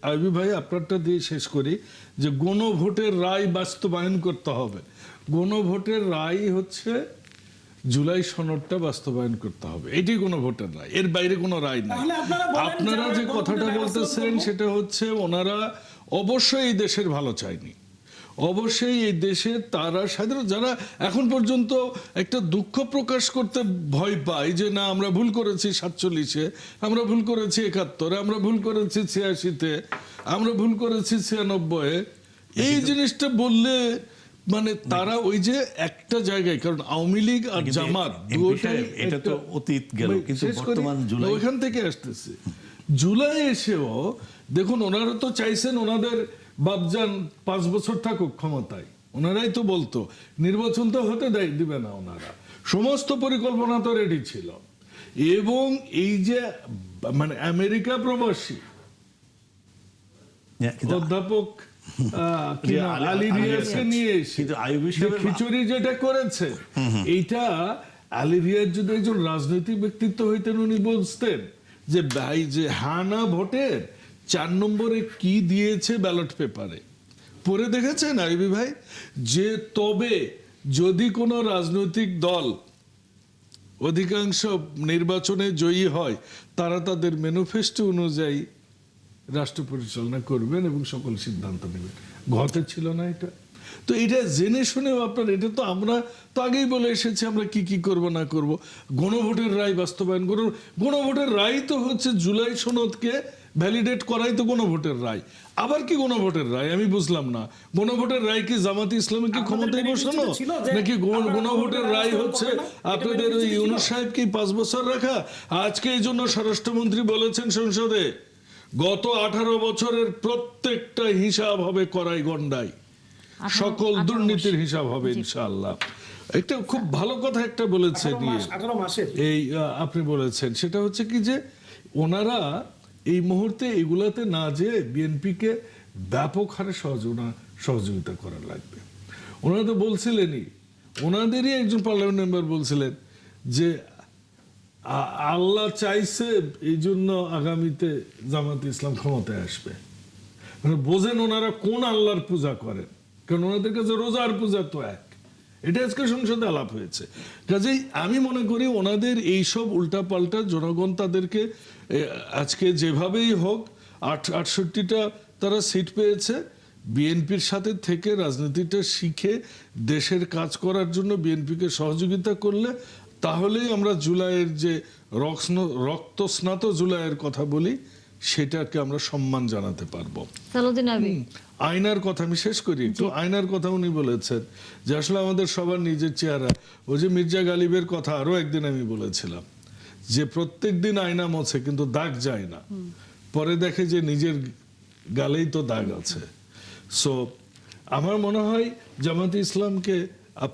আইবি ভাই আপনারটা দিয়ে শেষ করি, যে গণভোটের রায় বাস্তবায়ন করতে হবে। গণভোটের রায় হচ্ছে জুলাই সনদটা বাস্তবায়ন করতে হবে, এটি গণভোটের রায়, এর বাইরে কোনো রায় নাই। তাহলে আপনারা বলেন আপনারা যে যে আমরা কথাটা গণভোটের রায় বলতেছেন বাস্তবায়ন সেটা হচ্ছে ওনারা অবশ্যই এই দেশের ভালো চায়নি, অবশ্যই এই দেশে তারা সাধারণ যারা এখন পর্যন্ত একটা দুঃখ প্রকাশ করতে ভয় পায় যে না আমরা ভুল করেছি 47-এ, আমরা ভুল করেছি 71-এ, আমরা ভুল করেছি 86-তে, আমরা ভুল করেছি 96-এ, এই জিনিসটা বললে মানে তারা ওই যে একটা জায়গায়, কারণ আওয়ামী লীগ আর কিন্তু জামাত এমপি দুটোই সাহেব, এটা তো একটা- অতীত গেল, ভাই, কিন্তু শেষ করি, বর্তমান জুলাই ওইখান থেকে আসতেছে। জুলাই এসেও দেখুন ওনারা তো চাইছেন ওনাদের বাপজান 5 বছর থাকুক ক্ষমতায়, ওনারাই তো বলতো নির্বাচন তো হতে দিবে না, ওনারা সমস্ত পরিকল্পনা তো রেডি ছিল। এবং এই যে মানে আমেরিকা প্রবাসী কিন্তু অধ্যাপক কি নাম, আলী রিয়াজকে নিয়ে এসে কিন্তু আইয়ুব যে সাহেবের খিচুড়ি যেটা করেছে, এইটা আলী রিয়াজ যদি একজন রাজনৈতিক ব্যক্তিত্ব হইতেন, উনি বুঝতেন যে ভাই যে হানা ভোটের 4 নম্বরে কি দিয়েছে ব্যালট পেপারে, পড়ে দেখেছেন আইবি ভাই? যে তবে যদি কোনো রাজনৈতিক দল অধিকাংশ নির্বাচনে জয়ী হয়, তারা তাদের ম্যানিফেস্টো অনুযায়ী রাষ্ট্র পরিচালনা করবেন এবং সকল সিদ্ধান্ত নেবেন। ঘটে ছিল না এটা? তো এটা জেনে শুনেও আপনার, এটা তো আমরা তো আগেই বলে এসেছি আমরা কি কি করব না করব। গণভোটের রায় বাস্তবায়ন করব, গণভোটের রায় তো হচ্ছে জুলাই সনদকে ভ্যালিডেট করাই তো গণভোটের রায়। আবার কি গণভোটের রায় আমি বুঝলাম না। গণভোটের রায় কি জামাতে ইসলামী কি ক্ষমতায় বসানো, নাকি গণভোটের রায় হচ্ছে আপনাদের ওই ইউনূস সাহেবকে 5 বছর রাখা? আজকে এই জন্য স্বরাষ্ট্রমন্ত্রী বলেছেন সংসদে, গত 18 বছরের প্রত্যেকটা হিসাব হবে কড়াই গন্ডায়, সকল দুর্নীতির হিসাব হবে ইনশাআল্লাহ। একটা খুব ভালো কথা একটা বলেছেন, 18 মাসের এই আপনি বলেছেন, সেটা হচ্ছে কি যে ওনারা এই মুহূর্তে এগুলাতে না যেয়ে বিএনপিকে ব্যাপক হারে সহযোগিতা করা লাগবে। ওনারা তো বলছিলেনই, ওনাদেরই একজন পার্লামেন্ট মেম্বার বলছিলেন যে আল্লাহ চাইছে এই জন্য আগামীতে জামাতে ইসলাম ক্ষমতায় আসবে। মানে বোঝেন ওনারা কোন আল্লাহর পূজা করেন, কারণ ওনাদের কাছে রোজার পূজা তো এক। এটা আজকে সংসদে আলাপ হয়েছে। কাজেই আমি মনে করি ওনাদের এইসব উল্টাপাল্টা জনগণ তাদেরকে আজকে যেভাবেই হোক 68টা তারা সিট পেয়েছে, বিএনপির সাথে থেকে রাজনীতিটা শিখে দেশের কাজ করার জন্য বিএনপিকে সহযোগিতা করলে তাহলেই আমরা জুলাইয়ের যে রক্তস্নাত জুলাইয়ের কথা বলি সেটাকে আমরা সম্মান জানাতে পারবো। আয়নার কথা আমি শেষ করি একটু। আয়নার কথা উনি বলেছেন যে আসলে আমাদের সবার নিজের চেহারা। ওই যে মির্জা গালিবের কথা আরো একদিন আমি বলেছিলাম যে প্রত্যেক দিন আয়না মোছে কিন্তু দাগ যায় না, পরে দেখে যে নিজের গালেই তো দাগ আছে। সো আমার মনে হয় জামাতে ইসলামকে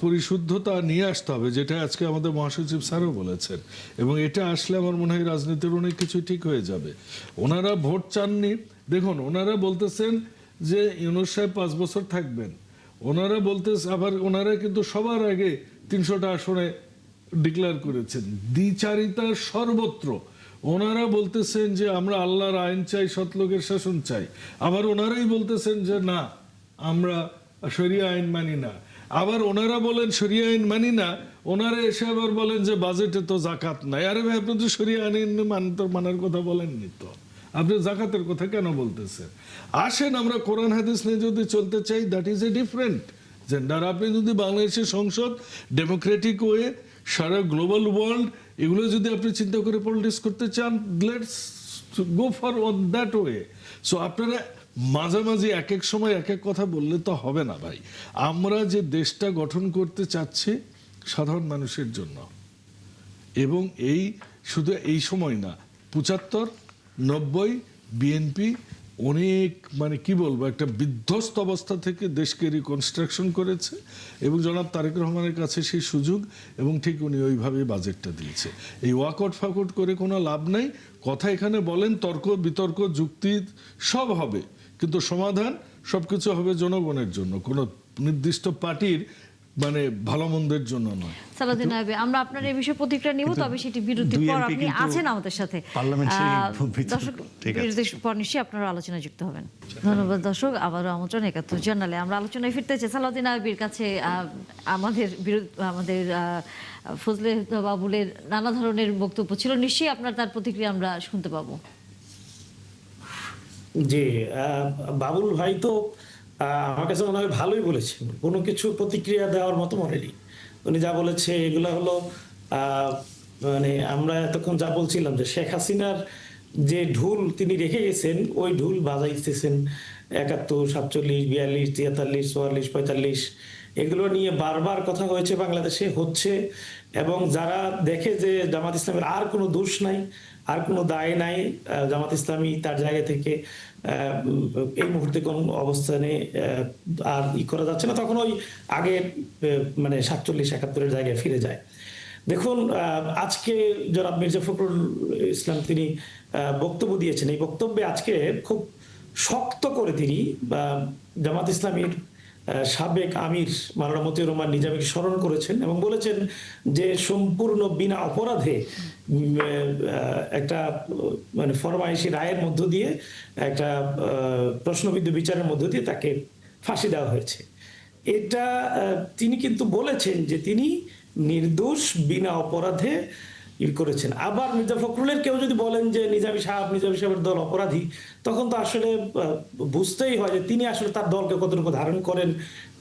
পরিশুদ্ধতা নিয়ে আসতে হবে, যেটা আজকে আমাদের মহাসচিব স্যারও বলেছেন, এবং এটা আসলে আমার মনে হয় রাজনীতির অনেক কিছু ঠিক হয়ে যাবে। ওনারা ভোট চাননি, দেখুন ওনারা বলতেছেন যে ইউনূস সাহেব 5 বছর থাকবেন, ওনারা বলতেছে আবার ওনারা কিন্তু সবার আগে 300টা আসনে ডিক্লেয়ার করেছেন, দ্বিচারিতার সর্বত্র। ওনারা বলতেছেন যে আমরা আল্লাহর আইন চাই, সৎলোকের শাসন চাই, আবার ওনারাই বলতেছেন যে না আমরা শরিয়া আইন মানি না। আবার ওনারা বলেন শরিয়া আইন মানি না, ওনারা এসে আবার বলেন যে বাজেটে তো জাকাত নাই। আরে ভাই আপনি তো শরিয়া আইন মানার কথা বলেননি, তো আপনি জাকাতের কথা কেন বলতেছেন? আসেন আমরা কোরআন হাদিস নিয়ে যদি চলতে চাই, that is a different gender. আপনি যদি বাংলাদেশের সংসদ ডেমোক্রেটিক ওয়ে সারা গ্লোবাল ওয়ার্ল্ড এগুলো যদি আপনি চিন্তা করে পলিটিক্স করতে চান, let's go for that way. So আপনারা মাঝামাঝি এক এক সময় এক এক কথা বললে তো হবে না ভাই। আমরা যে দেশটা গঠন করতে চাচ্ছি সাধারণ মানুষের জন্য, এবং এই শুধু এই সময় না, 75, 90 বিএনপি অনেক মানে কি বলবো একটা বিধ্বস্ত অবস্থা থেকে দেশকে রিকনস্ট্রাকশন করেছে, এবং জনাব তারেক রহমানের কাছে সেই সুযোগ, এবং ঠিক উনি ওইভাবেই বাজেটটা দিয়েছে। এই ওয়াকআউট ফাকআউট করে কোনো লাভ নাই। কথা এখানে বলেন, তর্ক বিতর্ক যুক্তি সব হবে, কিন্তু সমাধান সবকিছু হবে জনগণের জন্য, কোনো নির্দিষ্ট পার্টির মানে ভালো মন্দের জন্য নয়। সালাউদ্দিন আইয়ুবী, আমরা আপনার এই বিষয়ে প্রতিক্রিয়া নিব, তবে সেটি বিরতির পর। আপনি আছেন আমাদের সাথে, দর্শক বিরতির পর নিশ্চয়ই আপনারা আলোচনায় যুক্ত হবেন। ধন্যবাদ দর্শক, আবারও আমন্ত্রণ ৭১ জার্নালে। আমরা আলোচনায় ফিরতে চাই সালাউদ্দিন আইয়ুবীর কাছে। আমাদের ফজলে বাবুলের নানা ধরনের বক্তব্য ছিল, নিশ্চয়ই আপনার তার প্রতিক্রিয়া আমরা শুনতে পাবো। জি, বাবুল ভাই তো আমার কাছে মনে হয় ভালোই বলেছেন, কোনো কিছু প্রতিক্রিয়া দেওয়ার মতো মনে নেই। উনি যা বলেছে এগুলো হলো মানে আমরা এতক্ষণ যা বলছিলাম যে শেখ হাসিনার যে ঢুল তিনি রেখে গেছেন ওই ঢুল বাজাইতেছেন ৭১, ৪৭, ৪২, ৪৩, ৪৪, ৪৫ এগুলো নিয়ে বারবার কথা হয়েছে, বাংলাদেশে হচ্ছে। এবং যারা দেখে যে জামাত ইসলামের আর কোনো দোষ নাই, আর কোনো দায় নাই, জামাত ইসলামী তার জায়গা থেকে এই মুহূর্তে কোন অবস্থানে আর করা যাচ্ছে না, তখন ওই আগে মানে ৪৭, ৭১-এর জায়গায় ফিরে যায়। দেখুন আজকে জনাব মির্জা ফখরুল ইসলাম তিনি বক্তব্য দিয়েছেন, এই বক্তব্যে আজকে খুব শক্ত করে তিনি জামাত ইসলামীর সাবেক আমির মাওলানা মতিউর রহমান নিজামীকে স্মরণ করেছেন এবং বলেছেন যে সম্পূর্ণ বিনা অপরাধে একটা মানে ফরমায়েশি রায়ের মধ্য দিয়ে একটা প্রশ্নবিদ্ধ বিচারের মধ্য দিয়ে তাকে ফাঁসি দেওয়া হয়েছে। এটা তিনি কিন্তু বলেছেন যে তিনি নির্দোষ বিনা অপরাধে করেছেন। আবার মির্জা ফখরুলের কেউ যদি বলেন যে নিজামী সাহেবের দল অপরাধী, তখন তো আসলে বুঝতেই হয় যে তিনি আসলে তার দলকে কতটুকু ধারণ করেন,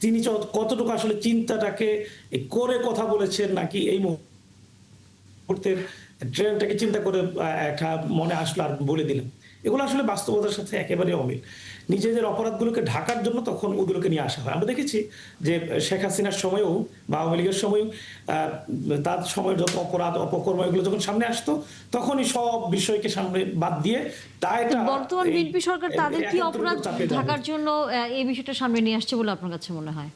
তিনি কতটুকু আসলে চিন্তাটাকে করে কথা বলেছেন, নাকি এই মুহূর্তের ট্রেনটাকে চিন্তা করে একটা মনে আসলো আর বলে দিলাম। এগুলো আসলে বাস্তবতার সাথে একেবারে অমিল। নিজেদের অপরাধগুলোকে ঢাকার জন্য তখন ওগুলোকে নিয়ে আসা হয়। আমরা দেখেছি যে শেখ হাসিনার সময়ও বা আওয়ামী লীগের সময়ও তার সময়ের যত অপরাধ অপকর্ম এগুলো যখন সামনে আসতো তখনই সব বিষয়কে সামনে বাদ দিয়ে দায়টা বর্তমান বিএনপি সরকার তাদের কি একত্রের উপর অপরাধ চাপিয়ে দেওয়া ঢাকার হয়েছে। জন্য এই বিষয়টা সামনে নিয়ে আসছে বলে আপনার কাছে মনে হয়?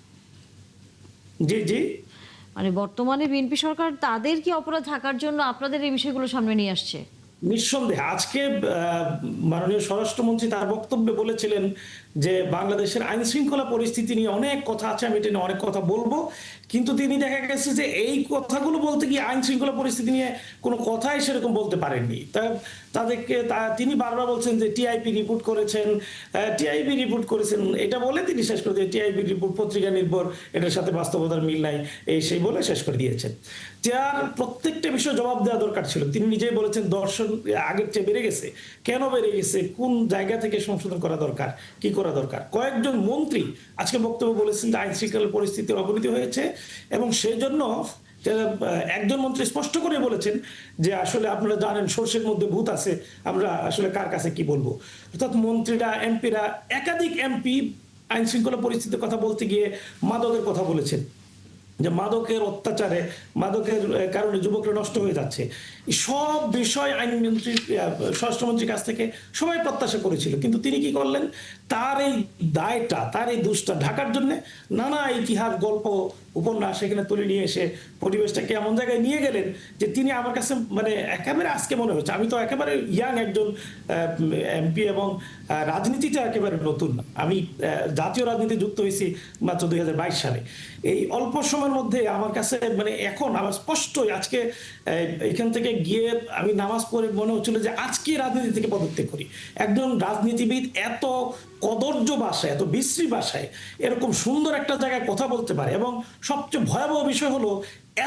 জি জি, মানে বর্তমানে বিএনপি সরকার তাদের কি অপরাধ ঢাকার জন্য আপনাদের এই বিষয়গুলো সামনে নিয়ে আসছে? নিঃসন্দেহে আজকে মাননীয় স্বরাষ্ট্রমন্ত্রী তার বক্তব্যে বলেছিলেন যে বাংলাদেশের আইন শৃঙ্খলা পরিস্থিতি নিয়ে অনেক কথা আছে, আমি এটা নিয়ে অনেক কথা বলবো, কিন্তু তিনি দেখা গেছে যে এই কথাগুলো বলতে গিয়ে আইন শৃঙ্খলা পরিস্থিতি নিয়ে কোনো কথাই সেরকম বলতে পারেননি। তিনি বারবার বলছেন যে টিআইবি রিপোর্ট করেছেন এটা বলে তিনি শেষ করে দিয়ে টিআইবি রিপোর্ট পত্রিকা নির্ভর, এটার সাথে বাস্তবতার মিল নাই, এই সেই বলে শেষ করে দিয়েছেন। যার প্রত্যেকটা বিষয় জবাব দেওয়া দরকার ছিল। তিনি নিজেই বলেছেন দর্শন আগের চেয়ে বেড়ে গেছে, কেন বেড়ে গেছে, কোন জায়গা থেকে সংশোধন করা দরকার, কি করা দরকার। কয়েকজন মন্ত্রী আজকে বক্তব্য বলেছেন যে আইন শৃঙ্খলা পরিস্থিতির অবনতি হয়েছে এবং সেই জন্য একজন মন্ত্রী স্পষ্ট করে বলেছেন যে আসলে আপনারা জানেন সরষের মধ্যে ভূত আছে, আমরা আসলে কার কাছে কি বলবো। অর্থাৎ মন্ত্রীরা এমপিরা একাধিক এমপি আইন শৃঙ্খলা পরিস্থিতির কথা বলতে গিয়ে মাদকের কথা বলেছেন, যে মাদকের অত্যাচারে মাদকের কারণে যুবকরা নষ্ট হয়ে যাচ্ছে। সব বিষয় আইনমন্ত্রী স্বরাষ্ট্রমন্ত্রীর কাছ থেকে সবাই প্রত্যাশা করেছিল, কিন্তু তিনি কি করলেন, তার এই দায়টা তার এই দোষটা ঢাকার জন্য নানা ইতিহাস গল্প উপন্যাস সেখানে তুলে নিয়ে এসে পরিবেশটাকে এমন জায়গায় নিয়ে গেলেন যে তিনি আমার কাছে মানে একেবারে আজকে মনে হচ্ছে, আমি তো একেবারে ইয়াং একজন এমপি এবং রাজনীতিতে একেবারে নতুন, আমি জাতীয় রাজনীতি যুক্ত হয়েছি মাত্র 2022 সালে। এই অল্প সময়ের মধ্যে আমার কাছে মানে এখন আমার স্পষ্টই আজকে এখান থেকে গিয়ে আমি নামাজ পড়ে মনে হচ্ছিল যে আজকে রাজনীতি থেকে পদত্যাগ করি। একজন রাজনীতিবিদ এত কদর্য ভাষায় এত বিশ্রী ভাষায় এরকম সুন্দর একটা জায়গায় কথা বলতে পারে এবং সবচেয়ে ভয়াবহ বিষয় হলো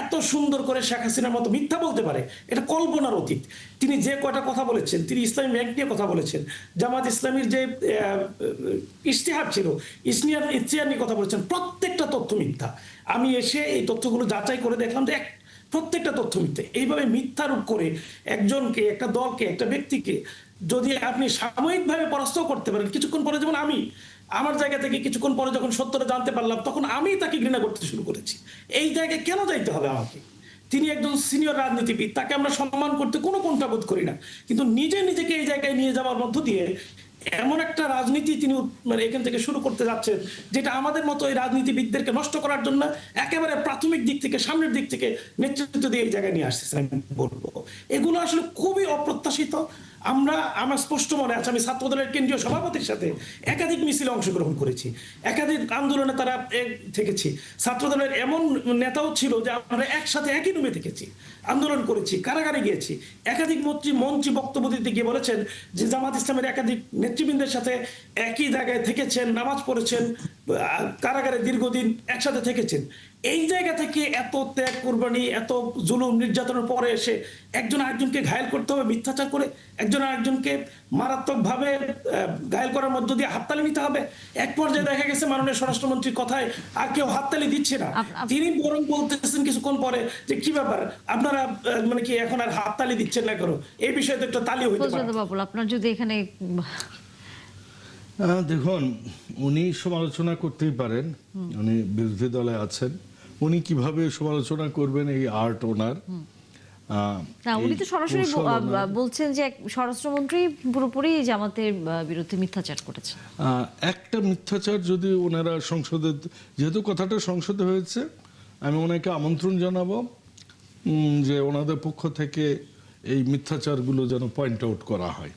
এত সুন্দর করে শেখ হাসিনার মতো মিথ্যা বলতে পারে, এটা কল্পনার অতীত। তিনি যে কয়টা কথা বলেছেন, তিনি ইসলামী ব্যাংক নিয়ে কথা বলেছেন, জামাত ইসলামীর যে ইশতেহার ছিল ইশতেহার নিয়ে কথা বলেছেন, প্রত্যেকটা তথ্য মিথ্যা। আমি এসে এই তথ্যগুলো যাচাই করে দেখলাম যে প্রত্যেকটা তথ্য মিথ্যা। এইভাবে মিথ্যারূপ করে একজনকে, একটা দলকে, একটা ব্যক্তিকে যদি আপনি সাময়িকভাবে পরাস্ত করতে পারেন, কিছুক্ষণ পরে যেমন আমি আমার জায়গা থেকে কিছুক্ষণ পরে যখন সত্যটা জানতে পারলাম তখন আমি তাকে ঘৃণা করতে শুরু করেছি। এই জায়গায় কেন যাইতে হবে আমাকে? তিনি একজন সিনিয়র রাজনীতিবিদ, তাকে আমরা সম্মান করতে কোনো কুণ্ঠাবোধ করি না, কিন্তু নিজেকে এই জায়গায় নিয়ে যাওয়ার মধ্য দিয়ে এমন একটা রাজনীতি তিনি মানে এখান থেকে শুরু করতে যাচ্ছেন যেটা আমাদের মতো এই রাজনীতিবিদদেরকে নষ্ট করার জন্য একেবারে প্রাথমিক দিক থেকে সামনের দিক থেকে নেতৃত্ব দিয়ে এই জায়গায় নিয়ে আসতেছেন। আমি বলবো এগুলো আসলে খুবই অপ্রত্যাশিত। আমার স্পষ্ট মনে আছে আমি ছাত্রদলের কেন্দ্রীয় সভাপতির সাথে একাধিক মিছিলে অংশগ্রহণ করেছি, একাধিক আন্দোলনে তারা থেকেছি। ছাত্রদলের এমন নেতাও ছিল যে আমরা একসাথে একই রুমে থেকেছি, আন্দোলন করেছি, কারাগারে গিয়েছি। একাধিক মন্ত্রী বক্তব্য দিতে গিয়ে বলেছেন যে জামাত ইসলামের একাধিক নেতৃবৃন্দের সাথে একই জায়গায় থেকেছেন, নামাজ পড়েছেন, কারাগারে দীর্ঘদিন একসাথে থেকেছেন। এই জায়গা থেকে এত ত্যাগ কুরবানি, এত জুলুম নির্যাতনের পরে এসে একজন আরেকজনকে ঘায়েল করতে হবে মিথ্যাচার করে, একজন আরেকজনকে মারাত্মকভাবে ঘায়েল করার মধ্য দিয়ে হাততালি নিতে হবে। এক পর্যায়ে দেখা গেছে মাননীয় স্বরাষ্ট্রমন্ত্রীর কথায় আর কেউ হাততালি দিচ্ছে না, তিনি বরং বলতেছেন কিছুক্ষণ পরে যে কি ব্যাপার আপনারা মানে কি এখন আর হাততালি দিচ্ছেন না, করো এই বিষয়ে তো একটা তালি হইতে পারে। আপনার যদি এখানে দেখুন, উনি সমালোচনা করতেই পারেন, উনি বিরোধী দলে আছেন, উনি কিভাবে সমালোচনা করবেন এই আর্ট ওনার। না, উনি তো সরাসরি বলছেন যে স্বরাষ্ট্রমন্ত্রী পুরোপুরি জামাতের বিরুদ্ধে মিথ্যাচার করেছে। একটা মিথ্যাচার যদি ওনারা সংসদে, যেহেতু কথাটা সংসদে হয়েছে, আমি ওনাকে আমন্ত্রণ জানাবো যে ওনাদের পক্ষ থেকে এই মিথ্যাচারগুলো যেন পয়েন্ট আউট করা হয়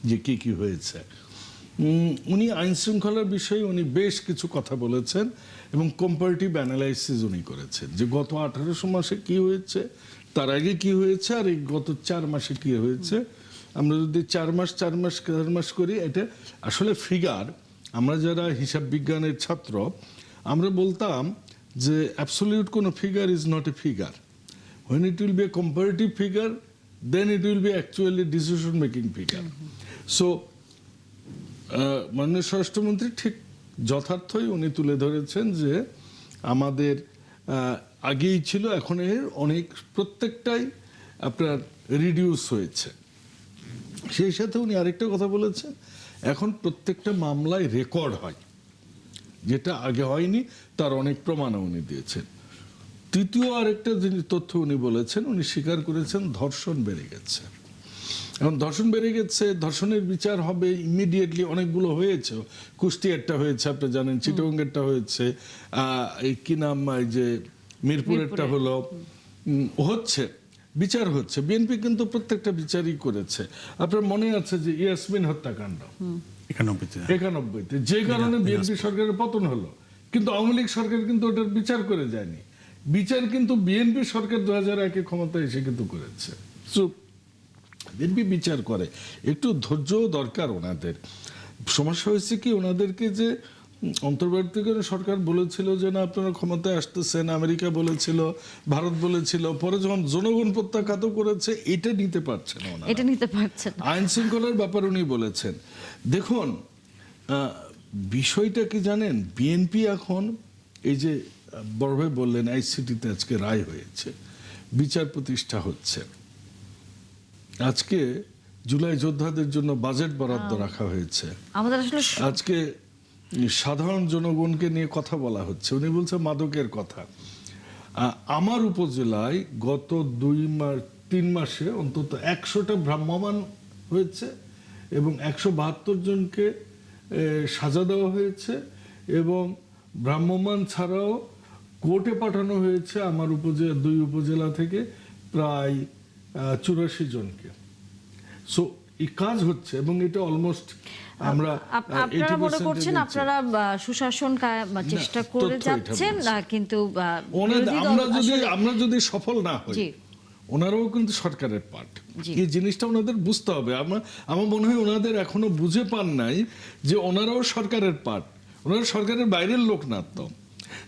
যে কি কি হয়েছে। উনি আইন শৃঙ্খলার বিষয়ে উনি বেশ কিছু কথা বলেছেন এবং কম্পারেটিভ অ্যানালাইসিস উনি করেছেন যে গত 18 মাসে কি হয়েছে, তার আগে কি হয়েছে, আর এই গত 4 মাসে কি হয়েছে। আমরা যদি 4 মাস করি, এটা আসলে ফিগার, আমরা যারা হিসাব বিজ্ঞানের ছাত্র আমরা বলতাম যে অ্যাবসলিউট কোনো figure is not a figure, when it will be a comparative figure then it will be actually decision making figure. So মাননীয় স্বরাষ্ট্রমন্ত্রী ঠিক যথার্থই উনি তুলে ধরেছেন যে আমাদের আগেই ছিল, এখন এর অনেক প্রত্যেকটাই আপনার রিডিউস হয়েছে। সেই সাথে উনি আরেকটা কথা বলেছেন, এখন প্রত্যেকটা মামলায় রেকর্ড হয়, যেটা আগে হয়নি, তার অনেক প্রমাণও উনি দিয়েছেন। তৃতীয় আরেকটা তথ্য উনি বলেছেন, উনি স্বীকার করেছেন ধর্ষণ বেড়ে গেছে। এখন ধর্ষণ বেড়ে গেছে, ধর্ষণের বিচার হবে ইমিডিয়েটলি, অনেকগুলো হয়েছে, কুষ্টিয়ারটা হয়েছে আপনি জানেন, চিটাগংয়েরটা হয়েছে, এই কি নাম, এই যে মিরপুরেরটা হলো, হচ্ছে বিচার হচ্ছে। বিএনপি কিন্তু প্রত্যেকটা বিচারই করেছে। আপনার মনে আছে যে ইয়াসমিন হত্যাকাণ্ড 91-তে, যে কারণে বিএনপি সরকারের পতন হলো, কিন্তু আওয়ামী লীগ সরকার কিন্তু ওটার বিচার করে যায়নি। বিচার কিন্তু বিএনপি সরকার 2001-এ ক্ষমতায় এসে কিন্তু করেছে। বিএনপি বিচার করে, একটু ধৈর্য দরকার ওনাদের। সমস্যা হয়েছে কি, ওনাদেরকে যে অন্তর্বর্তীকালীন সরকার বলেছিল যে না আপনারা ক্ষমতায় আসতেছেন, আমেরিকা বলেছিল, ভারত বলেছিল, পরে যখন জনগণ প্রত্যাখ্যাত করেছে, এটা নিতে পারছে না ওনারা, এটা নিতে পারছেন। আইন শৃঙ্খলার ব্যাপার উনি বলেছেন। দেখুন বিষয়টা কি জানেন, বিএনপি এখন এই যে বড় ভাই বললেন আইসিটিতে আজকে রায় হয়েছে, বিচার প্রতিষ্ঠা হচ্ছে, আজকে জুলাই যোদ্ধাদের জন্য বাজেট বরাদ্দ রাখা হয়েছে, আমাদের আসলে আজকে সাধারণ জনগণকে নিয়ে কথা বলা হচ্ছে। উনি বলছে মাদকের কথা। আমার উপজেলায় গত 2-3 মাসে অন্তত 100টা ভ্রাম্যমাণ হয়েছে এবং 172 জনকে সাজা দেওয়া হয়েছে, এবং ভ্রাম্যমাণ ছাড়াও কোর্টে পাঠানো হয়েছে আমার দুই উপজেলা থেকে প্রায় 84 জনকে। সো এই কাজ হচ্ছে এবং এটা অলমোস্ট আমরা আপনারা মনে করছেন আপনারা সুশাসন চেষ্টা করে যাচ্ছেন, কিন্তু আমরা যদি সফল না হই, ওনারাও কিন্তু সরকারের পার্ট। এই জিনিসটা ওনাদের বুঝতে হবে। আমার মনে হয় ওনাদের এখনো বুঝে পান নাই যে ওনারাও সরকারের পার্ট, ওনারা সরকারের বাইরের লোক না। তো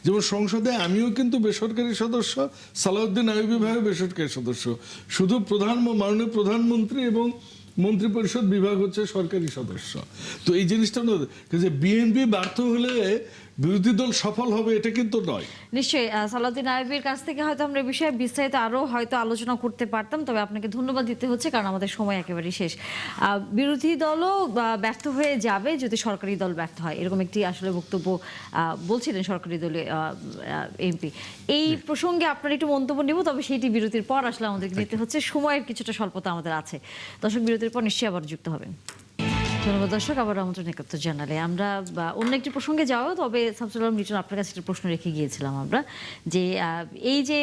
যেমন সংসদে আমিও কিন্তু বেসরকারি সদস্য, সালাউদ্দিন আইয়ুবী ভাইও বেসরকারি সদস্য, শুধু মাননীয় প্রধানমন্ত্রী এবং মন্ত্রিপরিষদ বিভাগ হচ্ছে সরকারি সদস্য। তো এই জিনিসটা যে বিএনপি ব্যর্থ হলে বিরোধী দল সফল হবে এটা কিন্তু নয়। নিশ্চয়ই সালাউদ্দিন আইয়ুবীর কাছ থেকে হয়তো আমরা এই বিষয়ে বিস্তারিত আরো হয়তো আলোচনা করতে পারতাম, তবে আপনাকে ধন্যবাদ দিতে হচ্ছে কারণ আমাদের সময় একেবারে শেষ। বিরোধী দলও ব্যর্থ হয়ে যাবে যদি সরকারি দল ব্যর্থ হয়, এরকম একটি আসলে বক্তব্য বলছিলেন সরকারি দলের এমপি। এই প্রসঙ্গে আপনার একটু মন্তব্য নেব, তবে সেইটি বিরতির পর আসলে আমাদেরকে নিতে হচ্ছে, সময়ের কিছুটা স্বল্পতা আমাদের আছে। দর্শক বিরতির পর নিশ্চয়ই আবার যুক্ত হবেন। ধন্যবাদ দর্শক, আবার আমন্ত্রণ একত্র জানালে আমরা অন্য একটি প্রসঙ্গে যাও। তবে শামসুল আলম লিটন, আপনার কাছে একটা প্রশ্ন রেখে গিয়েছিলাম আমরা, যে এই যে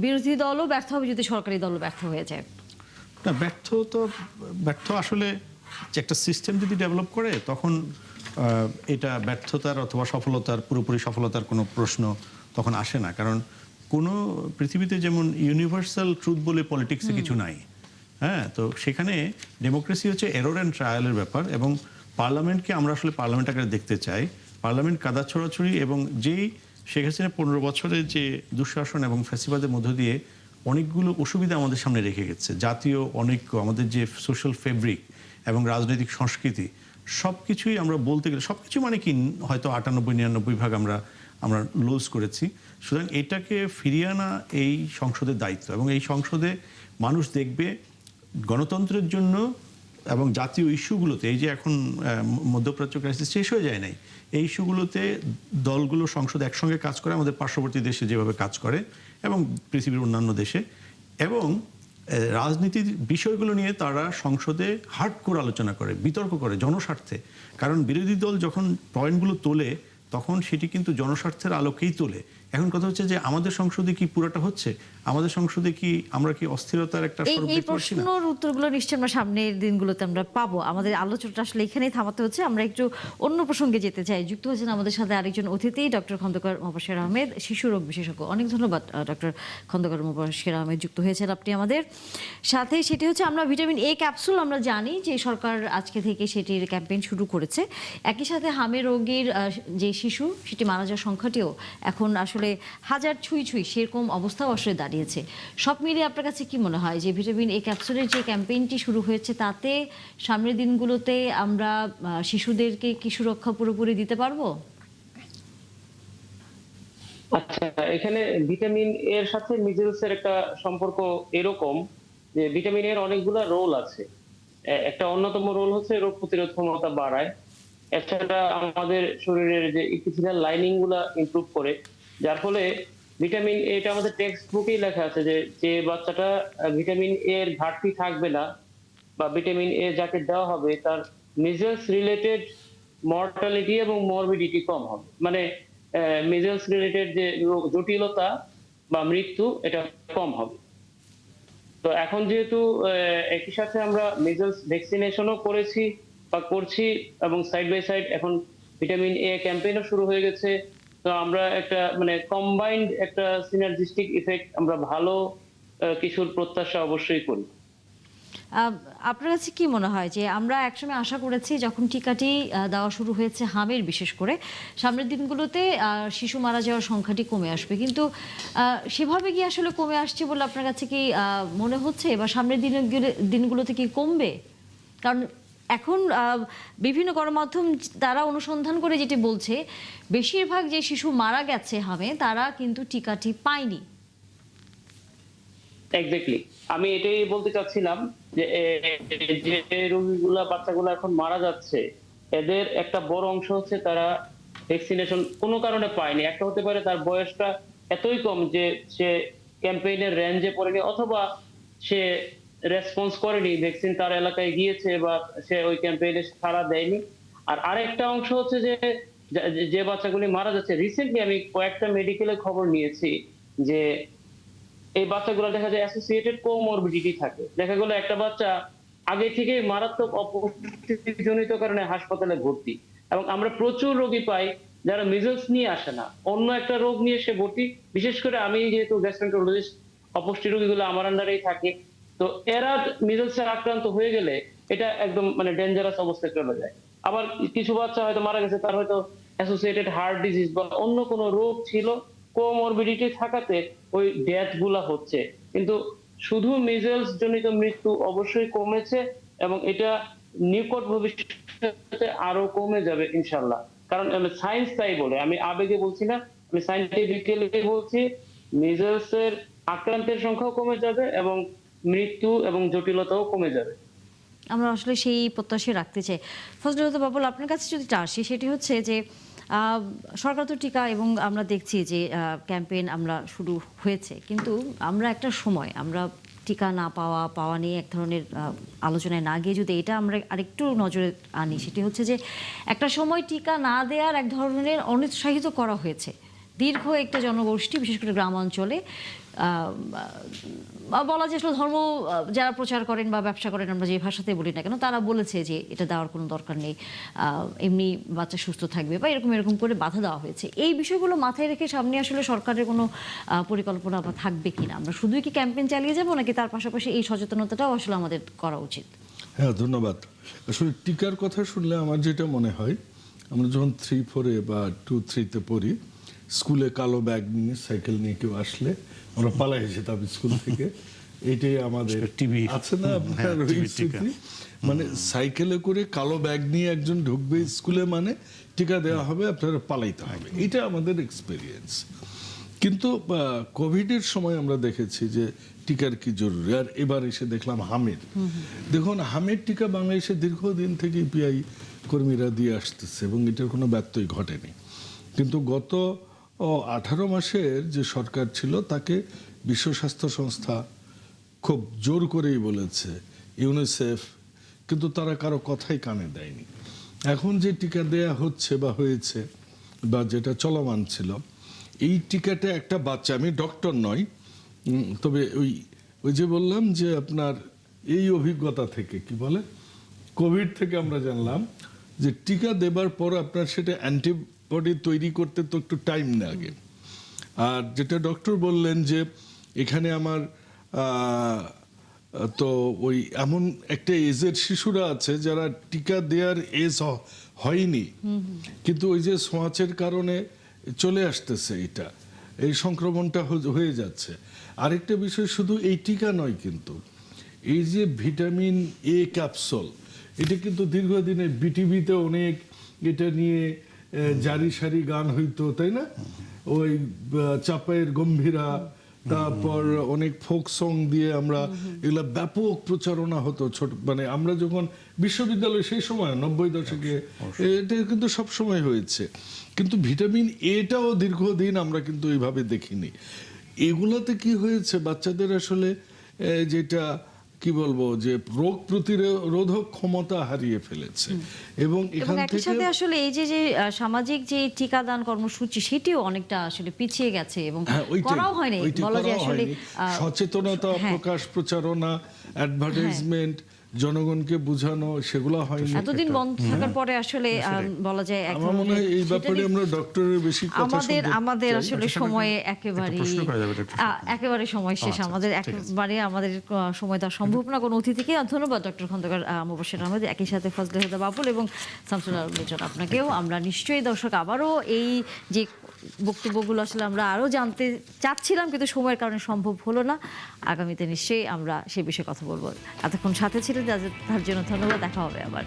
বিরোধী দলও ব্যর্থ হবে যদি সরকারি দলও ব্যর্থ হয়ে যায়। না, ব্যর্থ আসলে যে একটা সিস্টেম যদি ডেভেলপ করে তখন এটা ব্যর্থতার অথবা সফলতার, পুরোপুরি সফলতার কোনো প্রশ্ন তখন আসে না। কারণ কোনো পৃথিবীতে যেমন ইউনিভার্সাল ট্রুথ বলে পলিটিক্সে কিছু নাই। হ্যাঁ, তো সেখানে ডেমোক্রেসি হচ্ছে এরর অ্যান্ড ট্রায়ালের ব্যাপার, এবং পার্লামেন্টকে আমরা আসলে পার্লামেন্ট আকারে দেখতে চাই। পার্লামেন্ট কাদা ছড়াছড়ি এবং যেই শেখ হাসিনা 15 বছরের যে দুঃশাসন এবং ফ্যাসিবাদের মধ্য দিয়ে অনেকগুলো অসুবিধা আমাদের সামনে রেখে গেছে, জাতীয় অনৈক্য, আমাদের যে সোশ্যাল ফেব্রিক এবং রাজনৈতিক সংস্কৃতি, সব কিছুই আমরা বলতে গেলে সব কিছু মানে কি হয়তো 98-99% আমরা লুজ করেছি। সুতরাং এটাকে ফিরিয়ে আনা এই সংসদের দায়িত্ব, এবং এই সংসদে মানুষ দেখবে গণতন্ত্রের জন্য এবং জাতীয় ইস্যুগুলোতে, এই যে এখন মধ্যপ্রাচ্য ক্রাইসিস শেষ হয়ে যায় নাই, এই ইস্যুগুলোতে দলগুলো সংসদে একসঙ্গে কাজ করে, আমাদের পার্শ্ববর্তী দেশে যেভাবে কাজ করে এবং পৃথিবীর অন্যান্য দেশে, এবং রাজনীতির বিষয়গুলো নিয়ে তারা সংসদে হার্ডকোর আলোচনা করে, বিতর্ক করে জনস্বার্থে। কারণ বিরোধী দল যখন পয়েন্টগুলো তোলে তখন সেটি কিন্তু জনস্বার্থের আলোকেই তোলে। এখন কথা হচ্ছে যে আমাদের সংসদে কি পুরোটা হচ্ছে? আমাদের সংসদে কি আমরা কি অস্থিরতার একটা স্বরূপ দেখতে পাচ্ছি না? এই প্রশ্নের উত্তরগুলো নিশ্চয়ই আমরা সামনের দিনগুলোতে আমরা পাবো। আমাদের আলোচনাটা আসলে এখানেই থামাতে হচ্ছে। আমরা একটু অন্য প্রসঙ্গে যেতে চাই। যুক্ত হয়েছেন আমাদের সাথে আরেকজন অতিথি, ডক্টর খন্দকার মোবাশ্বের আহমেদ, শিশু রোগ বিশেষজ্ঞ। অনেক ধন্যবাদ ডক্টর খন্দকার মোবাশ্বের আহমেদ, যুক্ত হয়েছেন আপনি আমাদের সাথে। সেটি হচ্ছে আমরা ভিটামিন এ ক্যাপসুল আমরা জানি যে সরকার আজকে থেকে সেটির ক্যাম্পেইন শুরু করেছে। একই সাথে হামে রোগীর যে শিশু সেটি মারা যাওয়ার সংখ্যাটিও এখন আসলে হাজার ছুঁই সেরকম অবস্থাও আসলে দাঁড়িয়েছে। সব মিলিয়ে আপনার কাছে কি মনে হয় যে ভিটামিন এ ক্যাপসুলের যে ক্যাম্পেইনটি শুরু হয়েছে তাতে সামনের দিনগুলোতে আমরা শিশুদেরকে কি সুরক্ষা পুরোপুরি দিতে পারবো? আচ্ছা, এখানে ভিটামিন এর সাথে মিজেলসের একটা সম্পর্ক এরকম যে ভিটামিন এর অনেকগুলো রোল আছে। একটা অন্যতম রোল হচ্ছে রোগ প্রতিরোধ ক্ষমতা বাড়ায়। এছাড়া আমাদের শরীরের যে ইপিথেলিয়াল লাইনিং গুলা ইমপ্রুভ করে, যার ফলে ভিটামিন এটা আমাদের টেক্সট বুকেই লেখা আছে যে যে বাচ্চাটা ভিটামিন এর ঘাটতি থাকবে না বা ভিটামিন এ যাকে দেওয়া হবে তার মিজেলস রিলেটেড মর্টালিটি এবং মরবিডিটি কম হবে, মানে মিজেলস রিলেটেড যে জটিলতা বা মৃত্যু এটা কম হবে। তো এখন যেহেতু একই সাথে আমরা মিজেলস ভ্যাকসিনেশনও করেছি বা করছি এবং সাইড বাই সাইড এখন ভিটামিন এ ক্যাম্পেইনও শুরু হয়ে গেছে, তো আমরা একটা মানে কম্বাইন্ড একটা সিনার্জিস্টিক ইফেক্ট আমরা ভালো কিছুর প্রত্যাশা অবশ্যই করি। আপনার কাছে কি মনে হয় যে আমরা একসময় আশা করেছি যখন টিকাটি দেওয়া শুরু হয়েছে হামের বিশেষ করে সামনের দিনগুলোতে শিশু মারা যাওয়ার সংখ্যাটি কমে আসবে, কিন্তু সেভাবে কি আসলে কমে আসছে বলে আপনার কাছে কি মনে হচ্ছে বা সামনের দিনগুলোতে কি কমবে? কারণ এখন বিভিন্ন গণমাধ্যম তারা অনুসন্ধান করে যেটি বলছে বেশিরভাগ যে শিশু মারা গেছে হামে তারা কিন্তু টিকাটি পায়নি। এক্স্যাক্টলি, আমি এটাই বলতে চাচ্ছিলাম যে যে রোগীগুলা বাচ্চাগুলো এখন মারা যাচ্ছে এদের একটা বড় অংশ হচ্ছে তারা ভ্যাকসিনেশন কোনো কারণে পায়নি। একটা হতে পারে তার বয়সটা এতই কম যে সে ক্যাম্পেইনের রেঞ্জে পড়েনি, অথবা সে রেসপন্স করেনি, ভ্যাকসিন তার এলাকায় গিয়েছে বা সে ওই ক্যাম্পেইনে সাড়া দেয়নি। আর আরেকটা অংশ হচ্ছে যে যে বাচ্চাগুলি মারা যাচ্ছে, রিসেন্টলি আমি কয়েকটা মেডিকেলের খবর নিয়েছি যে এই বাচ্চাগুলো দেখা যায় অ্যাসোসিয়েটেড কোমরবিডিটি থাকে। দেখা গেল একটা বাচ্চা আগে থেকেই মারাত্মক অপুষ্টিজনিত কারণে হাসপাতালে ভর্তি, এবং আমরা প্রচুর রোগী পাই যারা মিজলস নিয়ে আসে না, অন্য একটা রোগ নিয়ে সে ভর্তি। বিশেষ করে আমি যেহেতু গ্যাস্ট্রোএন্টারোলজিস্ট, অপুষ্টি রোগীগুলো আমার আন্ডারেই থাকে, তো এরা মিজলসে আক্রান্ত হয়ে গেলে এটা একদম মানে ডেঞ্জারাস অবস্থায় চলে যায়। আবার কিছু বাচ্চা হয়তো মারা গেছে, তার হয়তো অ্যাসোসিয়েটেড হার্ট ডিজিজ বা অন্য কোনো রোগ ছিল, কোমরবিডিটি থাকাতে ওই ডেথ গুলা হচ্ছে। কিন্তু শুধু মিজেলস জনিত মৃত্যু অবশ্যই কমেছে এবং এটা নিকট ভবিষ্যতে আরো কমে যাবে ইনশাল্লাহ। কারণ সায়েন্স তাই বলে, আমি আবেগে বলছি না, আমি সায়েন্টিফিক্যালি বলছি, মিজেলস এর আক্রান্তের সংখ্যাও কমে যাবে এবং মৃত্যু এবং জটিলতাও কমে যাবে। আমরা আসলে সেই প্রত্যাশা রাখতে চাই। ফজলুল বাবুল, আপনার কাছে যদি আসি, সেটি হচ্ছে যে সরকার তো টিকা এবং আমরা দেখছি যে ক্যাম্পেইন আমরা শুরু হয়েছে, কিন্তু আমরা একটা সময় আমরা টিকা না পাওয়া নিয়ে এক ধরনের আলোচনায় না গিয়ে যদি এটা আমরা আরেকটু নজরে আনি, সেটি হচ্ছে যে একটা সময় টিকা না দেওয়ার এক ধরনের অনুৎসাহিত করা হয়েছে দীর্ঘ একটা জনগোষ্ঠী, বিশেষ করে গ্রাম অঞ্চলে বলা যায় ধর্ম যারা প্রচার করেন বা ব্যবসা করেন, আমরা যে ভাষাতে বলি না কেন, তারা বলেছে যে এটা দেওয়ার কোনো দরকার নেই, এমনি বাচ্চা সুস্থ থাকবে বা এরকম করে বাধা দেওয়া হয়েছে। এই বিষয়গুলো মাথায় রেখে সামনে আসলে সরকারের কোনো পরিকল্পনা বা থাকবে কিনা? আমরা শুধুই কি ক্যাম্পেইন চালিয়ে যাবো নাকি তার পাশাপাশি এই সচেতনতাটাও আসলে আমাদের করা উচিত? হ্যাঁ, ধন্যবাদ। আসলে টিকার কথা শুনলে আমার যেটা মনে হয়, আমরা যখন 3-4 বা 2-3-তে পড়ি, স্কুলে কালো ব্যাগ নিয়ে সাইকেল নিয়ে কেউ আসলে আমরা পালাই যেতাম স্কুল থেকে। এইটাই আমাদের টিভি আছে না আপনার ওই স্মৃতি, মানে সাইকেলে করে কালো ব্যাগ নিয়ে একজন ঢুকবে স্কুলে, মানে টিকা দেওয়া হবে, আপনারা পালাইতে হবে, এটা আমাদের এক্সপেরিয়েন্স। কিন্তু কোভিডের সময় আমরা দেখেছি যে টিকার কি জরুরি। আর এবার এসে দেখলাম হামের, দেখুন হামের টিকা বাংলাদেশে দীর্ঘদিন থেকে পিআই কর্মীরা দিয়ে আসতেছে এবং এটার কোনো ব্যত্যয় ঘটেনি। কিন্তু গত 18 মাসের যে সরকার ছিল তাকে বিশ্ব স্বাস্থ্য সংস্থা খুব জোর করেই বলেছে, ইউনিসেফ, কিন্তু তারা কারো কথাই কানে দেয়নি। এখন যে টিকা দেয়া হচ্ছে বা হয়েছে বা যেটা চলমান ছিল, এই টিকাটা একটা বাচ্চা, আমি ডক্টর নই, তবে ওই যে বললাম যে আপনার এই অভিজ্ঞতা থেকে, কি বলে, কোভিড থেকে আমরা জানলাম যে টিকা দেবার পর আপনার সেটা অ্যান্টিবডি তৈরি করতে তো একটু টাইম লাগে। আর যেটা ডক্টর বললেন যে এখানে আমার তো ওই এমন একটা এজের শিশুরা আছে যারা টিকা দেওয়ার এজ হয়নি, কিন্তু ওই যে ছোঁয়াচের কারণে চলে আসতেছে, এই সংক্রমণটা হয়ে যাচ্ছে। আরেকটা বিষয়, শুধু এই টিকা নয়, কিন্তু এই যে ভিটামিন এ ক্যাপসুল, এটা কিন্তু দীর্ঘদিনে বিটিভিতে অনেক এটা নিয়ে জারি সারি গান হইতো, তাই না? ওই চাপায়ের গম্ভীরা, তারপর অনেক ফোক সং দিয়ে আমরা এগুলা ব্যাপক প্রচারণা হতো ছোট, মানে আমরা যখন বিশ্ববিদ্যালয় সেই সময় 90 দশকে, এটা কিন্তু সব সময় হয়েছে। কিন্তু ভিটামিন এটাও দীর্ঘদিন আমরা কিন্তু এইভাবে দেখিনি। এগুলাতে কি হয়েছে, বাচ্চাদের আসলে যেটা কি বলবো, যে রোগ প্রতিরোধক ক্ষমতা হারিয়ে ফেলেছে। এবং এখান একই থেকে সাথে আসলে এই যে সামাজিক যে টিকাদান কর্মসূচি সেটিও অনেকটা আসলে পিছিয়ে গেছে এবং করাও হয়নি, বলা যায় আসলে সচেতনতা প্রকাশ, প্রচারণা, অ্যাডভার্টাইজমেন্ট, জনগণকে বোঝানো, সেগুলো হয়নি। এতদিন বন্ধ থাকার পরে আসলে বলা যায় আমার মনে হয় এই ব্যাপারে আমরা ডক্টরের বেশি কথা আমাদের আসলে সময়ে একেবারে সময় শেষ, আমাদের আমাদের সময় দেওয়া সম্ভব না কোনো অতিথিকে। ধন্যবাদ ডক্টর খন্দকার মুবাশশির আহমেদ, একই সাথে ফজলে হুদা বাবুল এবং শামসুল আলম লিটন আপনাকেও। আমরা নিশ্চয়ই দর্শক আবারও এই যে বক্তব্যগুলো আসলে আমরা আরও জানতে চাচ্ছিলাম কিন্তু সময়ের কারণে সম্ভব হলো না। আগামীতে নিশ্চয়ই আমরা সে বিষয়ে কথা বলবো। এতক্ষণ সাথে ছিলেন, তার জন্য ধন্যবাদ। দেখা হবে আবার।